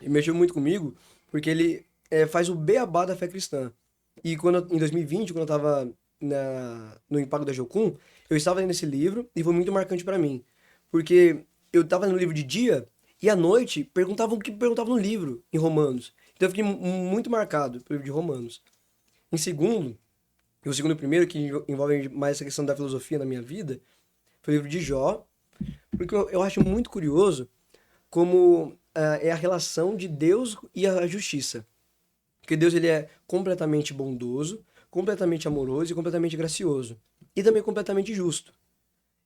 E mexeu muito comigo, porque ele faz o beabá da fé cristã. E em 2020, quando eu estava no Impacto da Jocum, eu estava lendo esse livro e foi muito marcante para mim. Porque eu estava lendo o livro de dia e à noite perguntavam o que perguntavam no livro, em Romanos. Então eu fiquei muito marcado pelo livro de Romanos. Em segundo, e o segundo primeiro, que envolve mais essa questão da filosofia na minha vida, foi o livro de Jó, porque eu acho muito curioso como é a relação de Deus e a justiça. Porque Deus ele é completamente bondoso, completamente amoroso e completamente gracioso. E também completamente justo.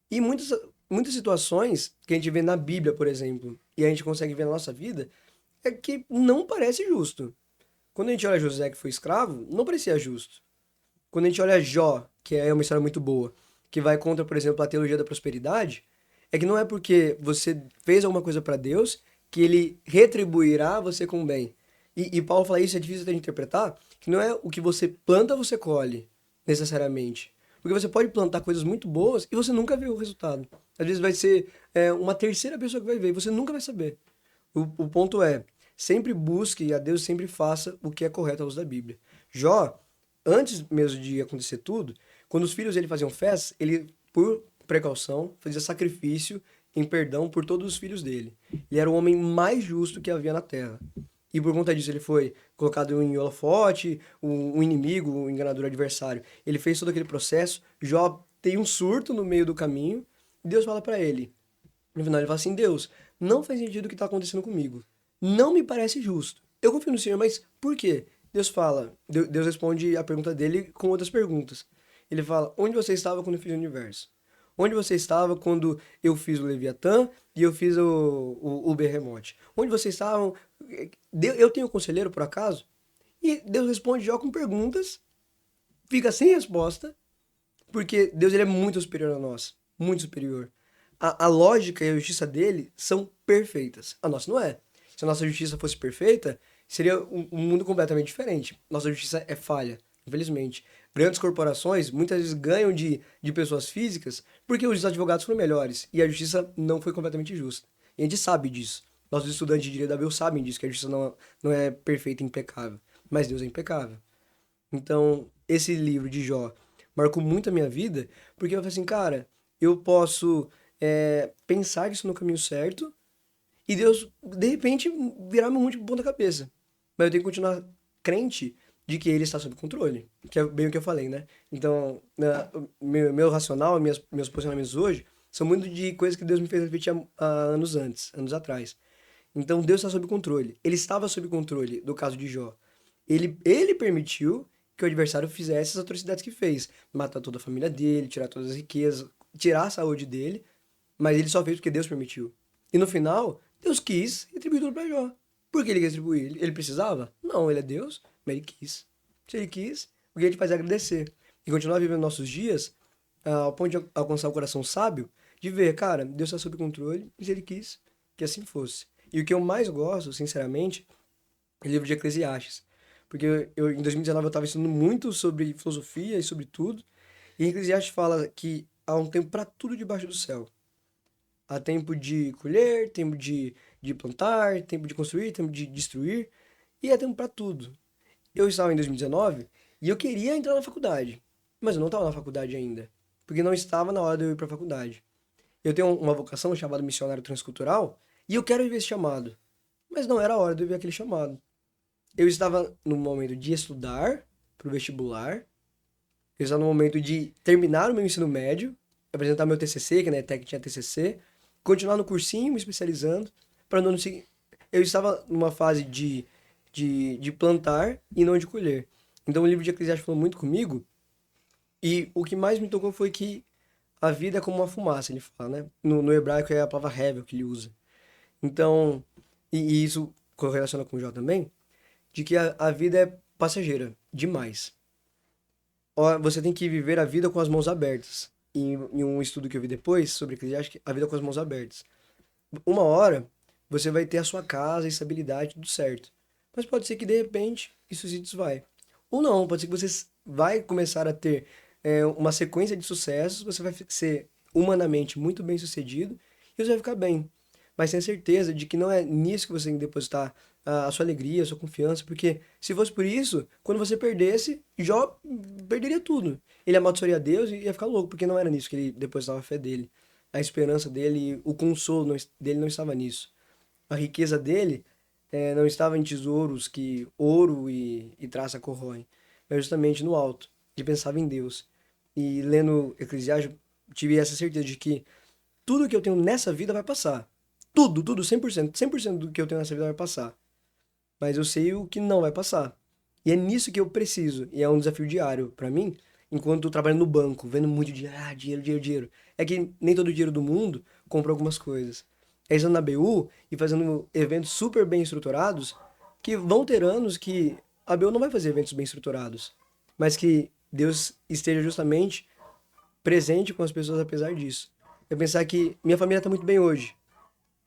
E muitas situações que a gente vê na Bíblia, por exemplo, e a gente consegue ver na nossa vida, é que não parece justo. Quando a gente olha José, que foi escravo, não parecia justo. Quando a gente olha Jó, que é uma história muito boa, que vai contra, por exemplo, a teologia da prosperidade, é que não é porque você fez alguma coisa para Deus que ele retribuirá você com bem. E Paulo fala isso, é difícil de interpretar, que não é o que você planta, você colhe, necessariamente. Porque você pode plantar coisas muito boas e você nunca vê o resultado. Às vezes vai ser uma terceira pessoa que vai ver e você nunca vai saber. O ponto é, sempre busque e a Deus sempre faça o que é correto à luz da Bíblia. Jó, antes mesmo de acontecer tudo, quando os filhos dele faziam festa, ele, por precaução, fazia sacrifício em perdão por todos os filhos dele. Ele era o homem mais justo que havia na terra. E por conta disso ele foi colocado em holofote, um inimigo, um enganador adversário. Ele fez todo aquele processo. Jó tem um surto no meio do caminho. E Deus fala para ele. No final ele fala assim, Deus, não faz sentido o que está acontecendo comigo. Não me parece justo. Eu confio no Senhor, mas por quê? Deus fala, Deus responde a pergunta dele com outras perguntas. Ele fala, onde você estava quando eu fiz o universo? Onde você estava quando eu fiz o Leviatã e eu fiz o Behemoth? Onde vocês estavam? Eu tenho um conselheiro, por acaso? E Deus responde já com perguntas, fica sem resposta, porque Deus ele é muito superior a nós. Muito superior. A lógica e a justiça dele são perfeitas. A nossa não é. Se a nossa justiça fosse perfeita, seria um mundo completamente diferente. Nossa justiça é falha, infelizmente. Grandes corporações muitas vezes ganham de pessoas físicas porque os advogados foram melhores e a justiça não foi completamente justa. E a gente sabe disso. Nossos estudantes de direito da BU sabem disso, que a justiça não é perfeita e impecável. Mas Deus é impecável. Então, esse livro de Jó marcou muito a minha vida, porque eu falei assim, cara, eu posso pensar que estou no caminho certo e Deus, de repente, virar meu mundo de ponta cabeça. Mas eu tenho que continuar crente de que Ele está sob controle, que é bem o que eu falei, né? Então, meu racional, meus posicionamentos hoje, são muito de coisas que Deus me fez refletir há anos atrás. Então, Deus está sob controle. Ele estava sob controle do caso de Jó. Ele permitiu que o adversário fizesse as atrocidades que fez. Matar toda a família dele, tirar todas as riquezas, tirar a saúde dele. Mas ele só fez porque Deus permitiu. E no final, Deus quis retribuir tudo para Jó. Por que ele quis retribuir? Ele precisava? Não, ele é Deus, mas ele quis. Se ele quis, o que a gente faz é agradecer. E continuar vivendo nossos dias ao ponto de alcançar o coração sábio, de ver, cara, Deus está sob controle, e se ele quis, que assim fosse. E o que eu mais gosto, sinceramente, é o livro de Eclesiastes. Porque eu, em 2019 eu estava estudando muito sobre filosofia e sobre tudo. E Eclesiastes fala que há um tempo para tudo debaixo do céu. Há tempo de colher, tempo de plantar, tempo de construir, tempo de destruir. E há tempo para tudo. Eu estava em 2019 e eu queria entrar na faculdade. Mas eu não estava na faculdade ainda. Porque não estava na hora de eu ir para a faculdade. Eu tenho uma vocação chamada missionário transcultural e eu quero viver esse chamado. Mas não era a hora de eu viver aquele chamado. Eu estava no momento de estudar para o vestibular. Eu estava no momento de terminar o meu ensino médio, apresentar meu TCC, que na ETEC tinha TCC, continuar no cursinho, me especializando, para no ano seguinte. Eu estava numa fase de plantar e não de colher. Então o livro de Eclesiastes falou muito comigo, e o que mais me tocou foi que a vida é como uma fumaça, ele fala, né? No hebraico é a palavra hevel que ele usa. Então, e isso correlaciona com o Jó também, de que a vida é passageira, demais. Ó, você tem que viver a vida com as mãos abertas. Em um estudo que eu vi depois sobre Eclesiastes, a vida com as mãos abertas. Uma hora, você vai ter a sua casa, a estabilidade, tudo certo. Mas pode ser que, de repente, isso se desvai. Ou não, pode ser que você vai começar a ter uma sequência de sucessos, você vai ser humanamente muito bem sucedido e você vai ficar bem. Mas tenha certeza de que não é nisso que você tem que depositar a sua alegria, a sua confiança, porque se fosse por isso, quando você perdesse, Jó perderia tudo. Ele amaldiçoaria Deus e ia ficar louco, porque não era nisso que ele depositava a fé dele. A esperança dele, o consolo dele não estava nisso. A riqueza dele não estava em tesouros que ouro e traça corroem, mas justamente no alto, de pensava em Deus. E lendo Eclesiastes, tive essa certeza de que tudo que eu tenho nessa vida vai passar. Tudo, tudo, 100%. 100% do que eu tenho nessa vida vai passar. Mas eu sei o que não vai passar. E é nisso que eu preciso. E é um desafio diário para mim, enquanto eu trabalho no banco, vendo muito dinheiro, dinheiro, dinheiro, dinheiro. É que nem todo o dinheiro do mundo compra algumas coisas. É estando na BU e fazendo eventos super bem estruturados, que vão ter anos que a BU não vai fazer eventos bem estruturados. Mas que Deus esteja justamente presente com as pessoas apesar disso. Eu pensar que minha família está muito bem hoje,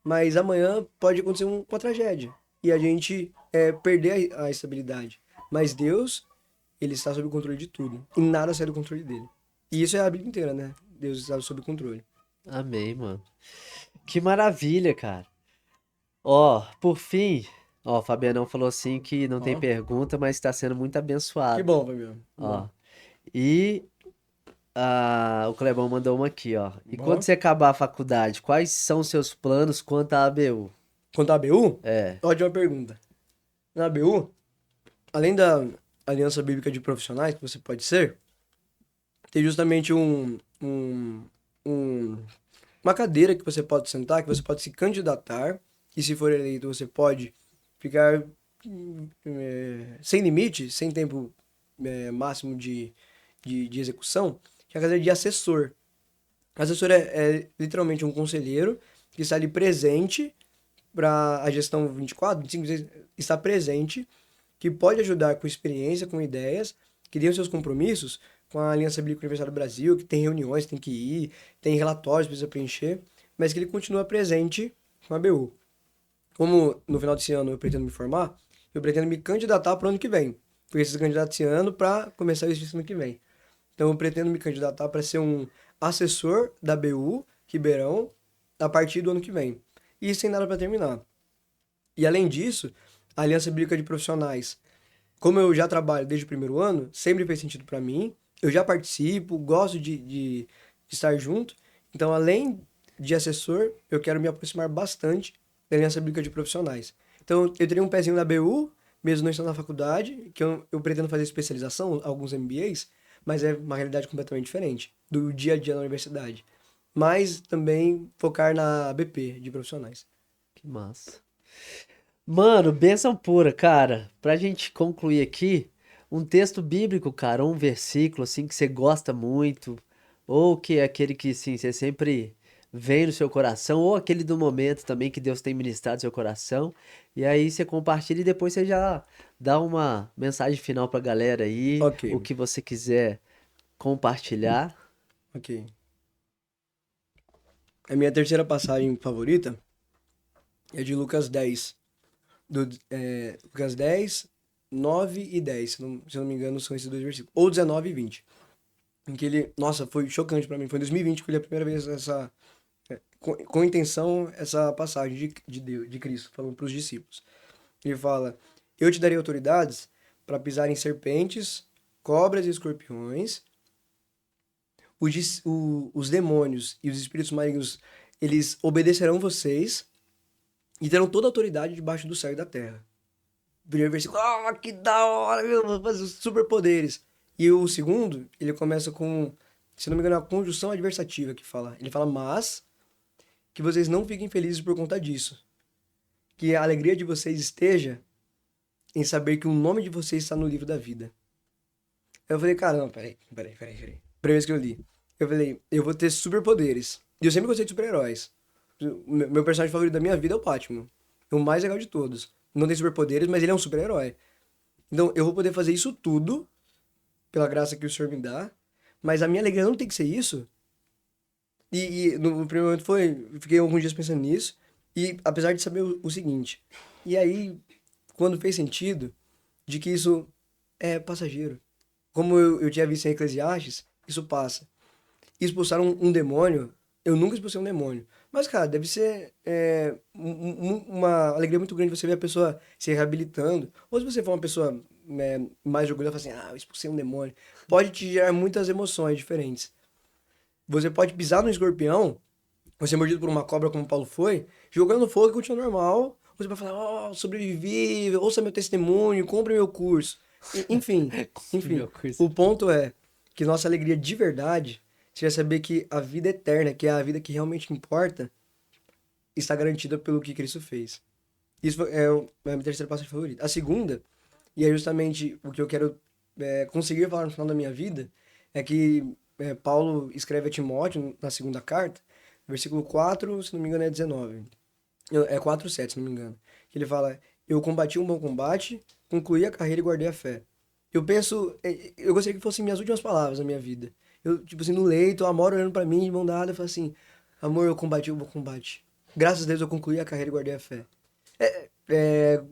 mas amanhã pode acontecer uma tragédia e a gente perder a estabilidade. Mas Deus, ele está sob o controle de tudo e nada sai do controle dele. E isso é a Bíblia inteira, né? Deus está sob o controle. Amém, mano. Que maravilha, cara. Ó, por fim, ó, o Fabianão falou assim que não tem Ó, pergunta, mas está sendo muito que abençoado. bom, Fabiano. Que bom. Ó, e o Clebão mandou uma aqui, ó. E quando Bom. você acabar a faculdade, quais são os seus planos quanto à ABU? Quanto à ABU, É, ótima pergunta. Na ABU, além da Aliança Bíblica de Profissionais, que você pode ser, tem justamente um uma cadeira que você pode sentar, que você pode se candidatar, e se for eleito, você pode ficar sem limite, sem tempo máximo de execução, que é a cadeira de assessor. Assessor é literalmente um conselheiro que está ali presente para a gestão 24, 25, está presente, que pode ajudar com experiência, com ideias, que tem os seus compromissos com a Aliança Bíblica Universal do Brasil, que tem reuniões, tem que ir, tem relatórios que precisa preencher, mas que ele continua presente com a BU. Como no final desse ano eu pretendo me formar, eu pretendo me candidatar para o ano que vem. Porque preciso candidatar esse ano para começar isso ano que vem. Então eu pretendo me candidatar para ser um assessor da BU Ribeirão a partir do ano que vem. E sem nada para terminar. E além disso, a Aliança Bíblica de Profissionais, como eu já trabalho desde o primeiro ano, sempre fez sentido para mim. Eu já participo, gosto de estar junto. Então, além de assessor, eu quero me aproximar bastante da Aliança Bíblica de Profissionais. Então, eu teria um pezinho na BU, mesmo não estando na faculdade, que eu pretendo fazer especialização, alguns MBAs, mas é uma realidade completamente diferente do dia a dia na universidade. Mas também focar na BP de profissionais. que massa. Mano, bênção pura, cara. Pra gente concluir aqui, um texto bíblico, cara, ou um versículo assim que você gosta muito, ou que é aquele que sim, você sempre vem no seu coração, ou aquele do momento também que Deus tem ministrado no seu coração. E aí você compartilha e depois você já dá uma mensagem final pra galera aí, Ok, o que você quiser compartilhar. ok. A minha terceira passagem favorita É de Lucas 10. Lucas 10, 9 e 10. Se eu não me engano, são esses dois versículos. Ou 19 e 20. Em que ele. Nossa, foi chocante pra mim. Foi em 2020 que eu li a primeira vez com intenção, essa passagem de Deus, de Cristo, falando pros discípulos. Ele fala: Eu te darei autoridades para pisar em serpentes, cobras e escorpiões. Os demônios e os espíritos malignos, eles obedecerão vocês e terão toda a autoridade debaixo do céu e da terra. Primeiro versículo, que da hora, meu, vou fazer os superpoderes. E o segundo, ele começa com, se não me engano, é a conjunção adversativa que fala. Ele fala, mas que vocês não fiquem felizes por conta disso. Que a alegria de vocês esteja em saber que o nome de vocês está no livro da vida. Eu falei, caramba, peraí. Primeira vez que eu li. Eu falei, eu vou ter superpoderes. E eu sempre gostei de super-heróis. Meu personagem favorito da minha vida é o Batman. É o mais legal de todos. Não tem superpoderes, mas ele é um super-herói. Então, eu vou poder fazer isso tudo, pela graça que o Senhor me dá. Mas a minha alegria não tem que ser isso. E no primeiro momento fiquei alguns dias pensando nisso. E apesar de saber o seguinte. E aí, quando fez sentido, de que isso é passageiro. Como eu tinha visto em Eclesiastes, isso passa. Expulsar um demônio, eu nunca expulsei um demônio. Mas, cara, deve ser uma alegria muito grande você ver a pessoa se reabilitando. Ou se você for uma pessoa mais orgulhosa, fala assim, eu expulsei um demônio. Pode te gerar muitas emoções diferentes. Você pode pisar no escorpião, ou ser mordido por uma cobra como o Paulo foi, jogando fogo e continua normal. Você vai falar, sobrevivi, ouça meu testemunho, compre meu curso. Enfim, Compre enfim. meu curso. O ponto é que nossa alegria de verdade seria saber que a vida eterna, que é a vida que realmente importa, está garantida pelo que Cristo fez. Isso é a minha terceira passagem favorita. A segunda, e é justamente o que eu quero conseguir falar no final da minha vida, é que Paulo escreve a Timóteo na segunda carta, versículo 4, se não me engano é 19. É 4:7, se não me engano. Que ele fala: Eu combati um bom combate, concluí a carreira e guardei a fé. Eu penso, eu gostaria que fossem minhas últimas palavras na minha vida. Eu, tipo assim, no leito, a Amora olhando pra mim, de mão dada, eu falo assim: Amor, eu combati um bom combate. Graças a Deus eu concluí a carreira e guardei a fé.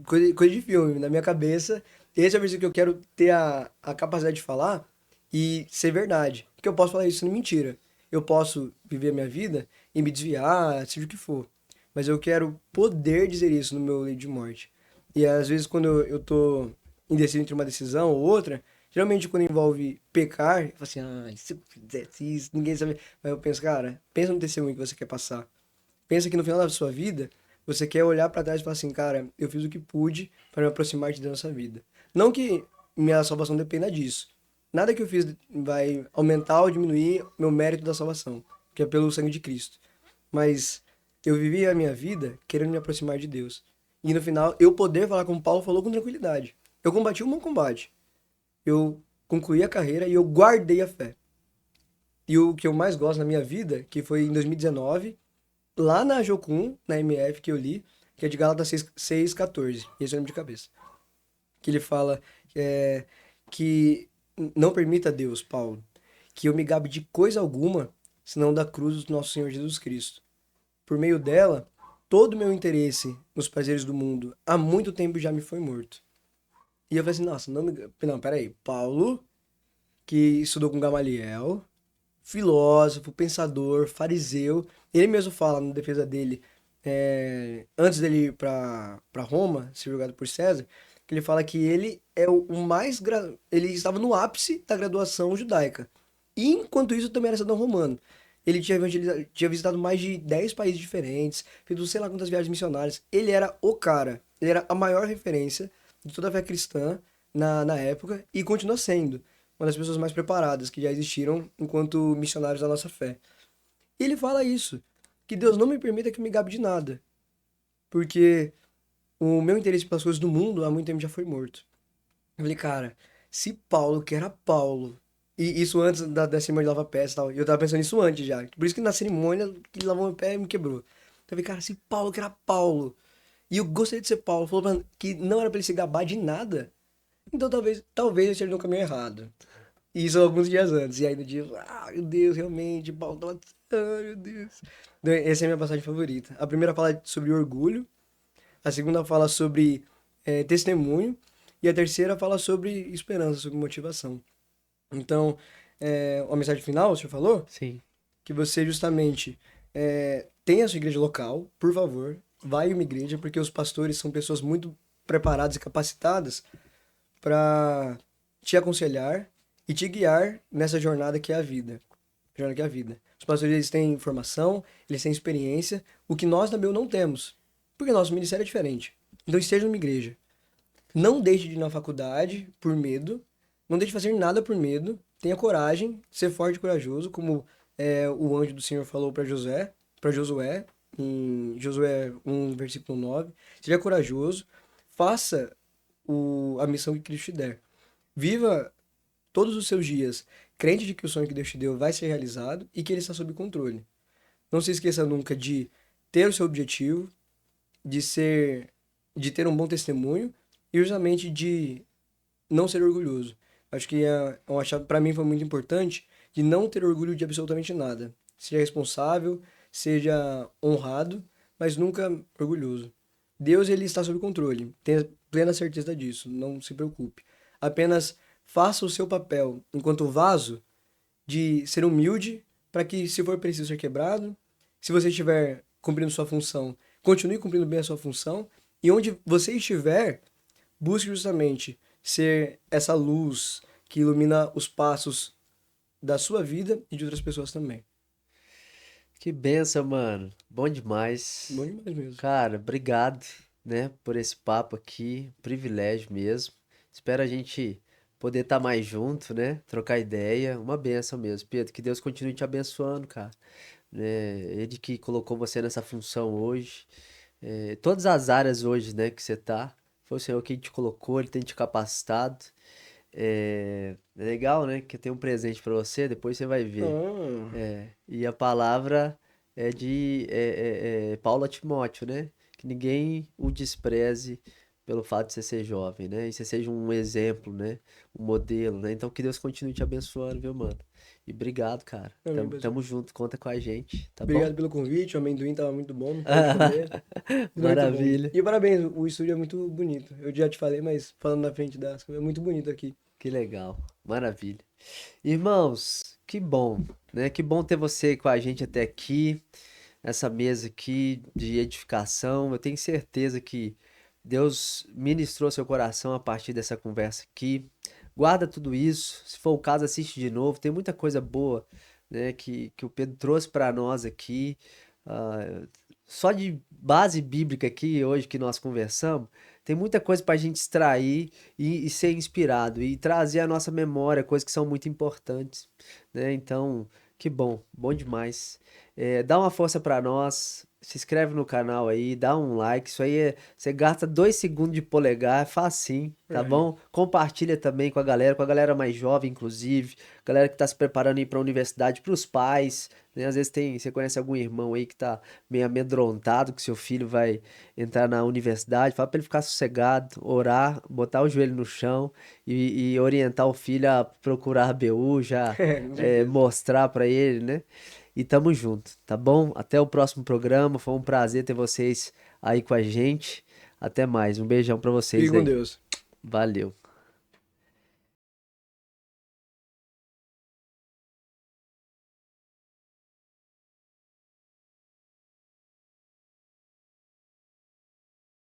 Coisa de filme, na minha cabeça. Esse é o versículo que eu quero ter a capacidade de falar e ser verdade. Porque eu posso falar isso não mentira. Eu posso viver a minha vida e me desviar, seja o que for. Mas eu quero poder dizer isso no meu leito de morte. E às vezes quando eu tô indeciso entre uma decisão ou outra, geralmente quando envolve pecar, eu falo assim, se eu fizesse isso, ninguém sabe. Mas eu penso, cara, pensa no testemunho que você quer passar. Pensa que no final da sua vida, você quer olhar pra trás e falar assim, cara, eu fiz o que pude para me aproximar de Deus nessa vida. Não que minha salvação dependa disso. Nada que eu fiz vai aumentar ou diminuir meu mérito da salvação, que é pelo sangue de Cristo. Mas eu vivi a minha vida querendo me aproximar de Deus. E no final, eu poder falar como Paulo falou com tranquilidade. Eu combati um bom combate. Eu concluí a carreira e eu guardei a fé. E o que eu mais gosto na minha vida, que foi em 2019, lá na Jocum, na MF que eu li, que é de Gálatas 6:14. Esse é o nome de cabeça. Que ele fala é, que não permita a Deus, Paulo, que eu me gabe de coisa alguma, senão da cruz do nosso Senhor Jesus Cristo. Por meio dela, todo o meu interesse nos prazeres do mundo há muito tempo já me foi morto. E eu falei assim, nossa, não, peraí, Paulo, que estudou com Gamaliel, filósofo, pensador, fariseu. Ele mesmo fala na defesa dele, antes dele ir para Roma, ser julgado por César, que ele fala que ele é o mais. Ele estava no ápice da graduação judaica. E enquanto isso também era cidadão romano. Ele tinha visitado mais de 10 países diferentes, feito sei lá quantas viagens missionárias. Ele era o cara, ele era a maior referência de toda a fé cristã na época e continua sendo uma das pessoas mais preparadas que já existiram enquanto missionários da nossa fé. E ele fala isso, que Deus não me permita que eu me gabe de nada, porque o meu interesse pelas coisas do mundo há muito tempo já foi morto. Eu falei, cara, se Paulo, que era Paulo, e isso antes da cerimônia de lavar pés e tal, e eu tava pensando nisso antes já, por isso que na cerimônia que ele lavou meu pé me quebrou. Então eu falei, cara, se Paulo, que era Paulo, e eu gostaria de ser Paulo, falou que não era pra ele se gabar de nada, então talvez eu esteja no caminho errado. Isso alguns dias antes. E aí no dia, meu Deus, realmente, Paulo tava. Meu Deus. Então, essa é a minha passagem favorita. A primeira fala sobre orgulho, A segunda fala sobre testemunho. E a terceira fala sobre esperança, sobre motivação. Então, a mensagem final, o senhor falou? Sim. Que você justamente tenha a sua igreja local, por favor, vai em uma igreja, porque os pastores são pessoas muito preparadas e capacitadas para te aconselhar e te guiar nessa jornada que é a vida. Jornada que é a vida. Os pastores eles têm formação, eles têm experiência, o que nós da BEU não temos, porque nosso ministério é diferente. Então esteja numa igreja. Não deixe de ir na faculdade por medo, não deixe de fazer nada por medo, tenha coragem, ser forte e corajoso, como o anjo do Senhor falou para Josué, em Josué 1, versículo 9. Seja corajoso, faça a missão que Cristo te der. Viva todos os seus dias crente de que o sonho que Deus te deu vai ser realizado e que ele está sob controle. Não se esqueça nunca de ter o seu objetivo, de ter um bom testemunho e justamente de não ser orgulhoso. Acho que uma chave para mim foi muito importante de não ter orgulho de absolutamente nada. Seja responsável, seja honrado, mas nunca orgulhoso. Deus ele está sob controle. Tenha plena certeza disso. Não se preocupe. Apenas faça o seu papel enquanto vaso de ser humilde para que, se for preciso ser quebrado, se você estiver cumprindo sua função, continue cumprindo bem a sua função. E onde você estiver, busque justamente ser essa luz que ilumina os passos da sua vida e de outras pessoas também. Que benção, mano. Bom demais. Bom demais mesmo. Cara, obrigado, né, por esse papo aqui. Privilégio mesmo. Espero a gente poder estar mais junto, né? Trocar ideia. Uma benção mesmo. Pedro, que Deus continue te abençoando, cara. Né? Ele que colocou você nessa função hoje. Todas as áreas hoje, né, que você tá. Foi o Senhor que te colocou, Ele tem te capacitado. É legal, né? Que eu tenho um presente pra você, depois você vai ver. Ah, E a palavra é de Paulo a Timóteo, né? Que ninguém o despreze pelo fato de você ser jovem, né? E você seja um exemplo, né? Um modelo, né? Então que Deus continue te abençoando, viu, mano? E obrigado, cara. amém, pastor. Tamo junto, conta com a gente, tá bom? Obrigado pelo convite, o amendoim estava muito bom, não pode comer. Tudo muito bom. Maravilha. E parabéns, o estúdio é muito bonito. Eu já te falei, mas falando na frente das coisas, é muito bonito aqui. Que legal. Maravilha. Irmãos, que bom, né? Que bom ter você com a gente até aqui, nessa mesa aqui de edificação. Eu tenho certeza que Deus ministrou seu coração a partir dessa conversa aqui. Guarda tudo isso. Se for o caso, assiste de novo. Tem muita coisa boa, né, que o Pedro trouxe para nós aqui. Ah, só de base bíblica aqui, hoje que nós conversamos, tem muita coisa para a gente extrair e ser inspirado e trazer à nossa memória coisas que são muito importantes, né? Então, que bom, bom demais. Dá uma força para nós, se inscreve no canal aí, dá um like. Isso aí você gasta 2 segundos de polegar, é facinho, tá É. bom? Compartilha também com a galera mais jovem, inclusive, galera que tá se preparando aí para a universidade, para os pais, né? Às vezes você conhece algum irmão aí que tá meio amedrontado que seu filho vai entrar na universidade, fala para ele ficar sossegado, orar, botar o joelho no chão e orientar o filho a procurar a BU, já Com certeza. mostrar para ele, né? E tamo junto, tá bom? Até o próximo programa. Foi um prazer ter vocês aí com a gente. Até mais. Um beijão pra Fique vocês com aí. Deus. Valeu.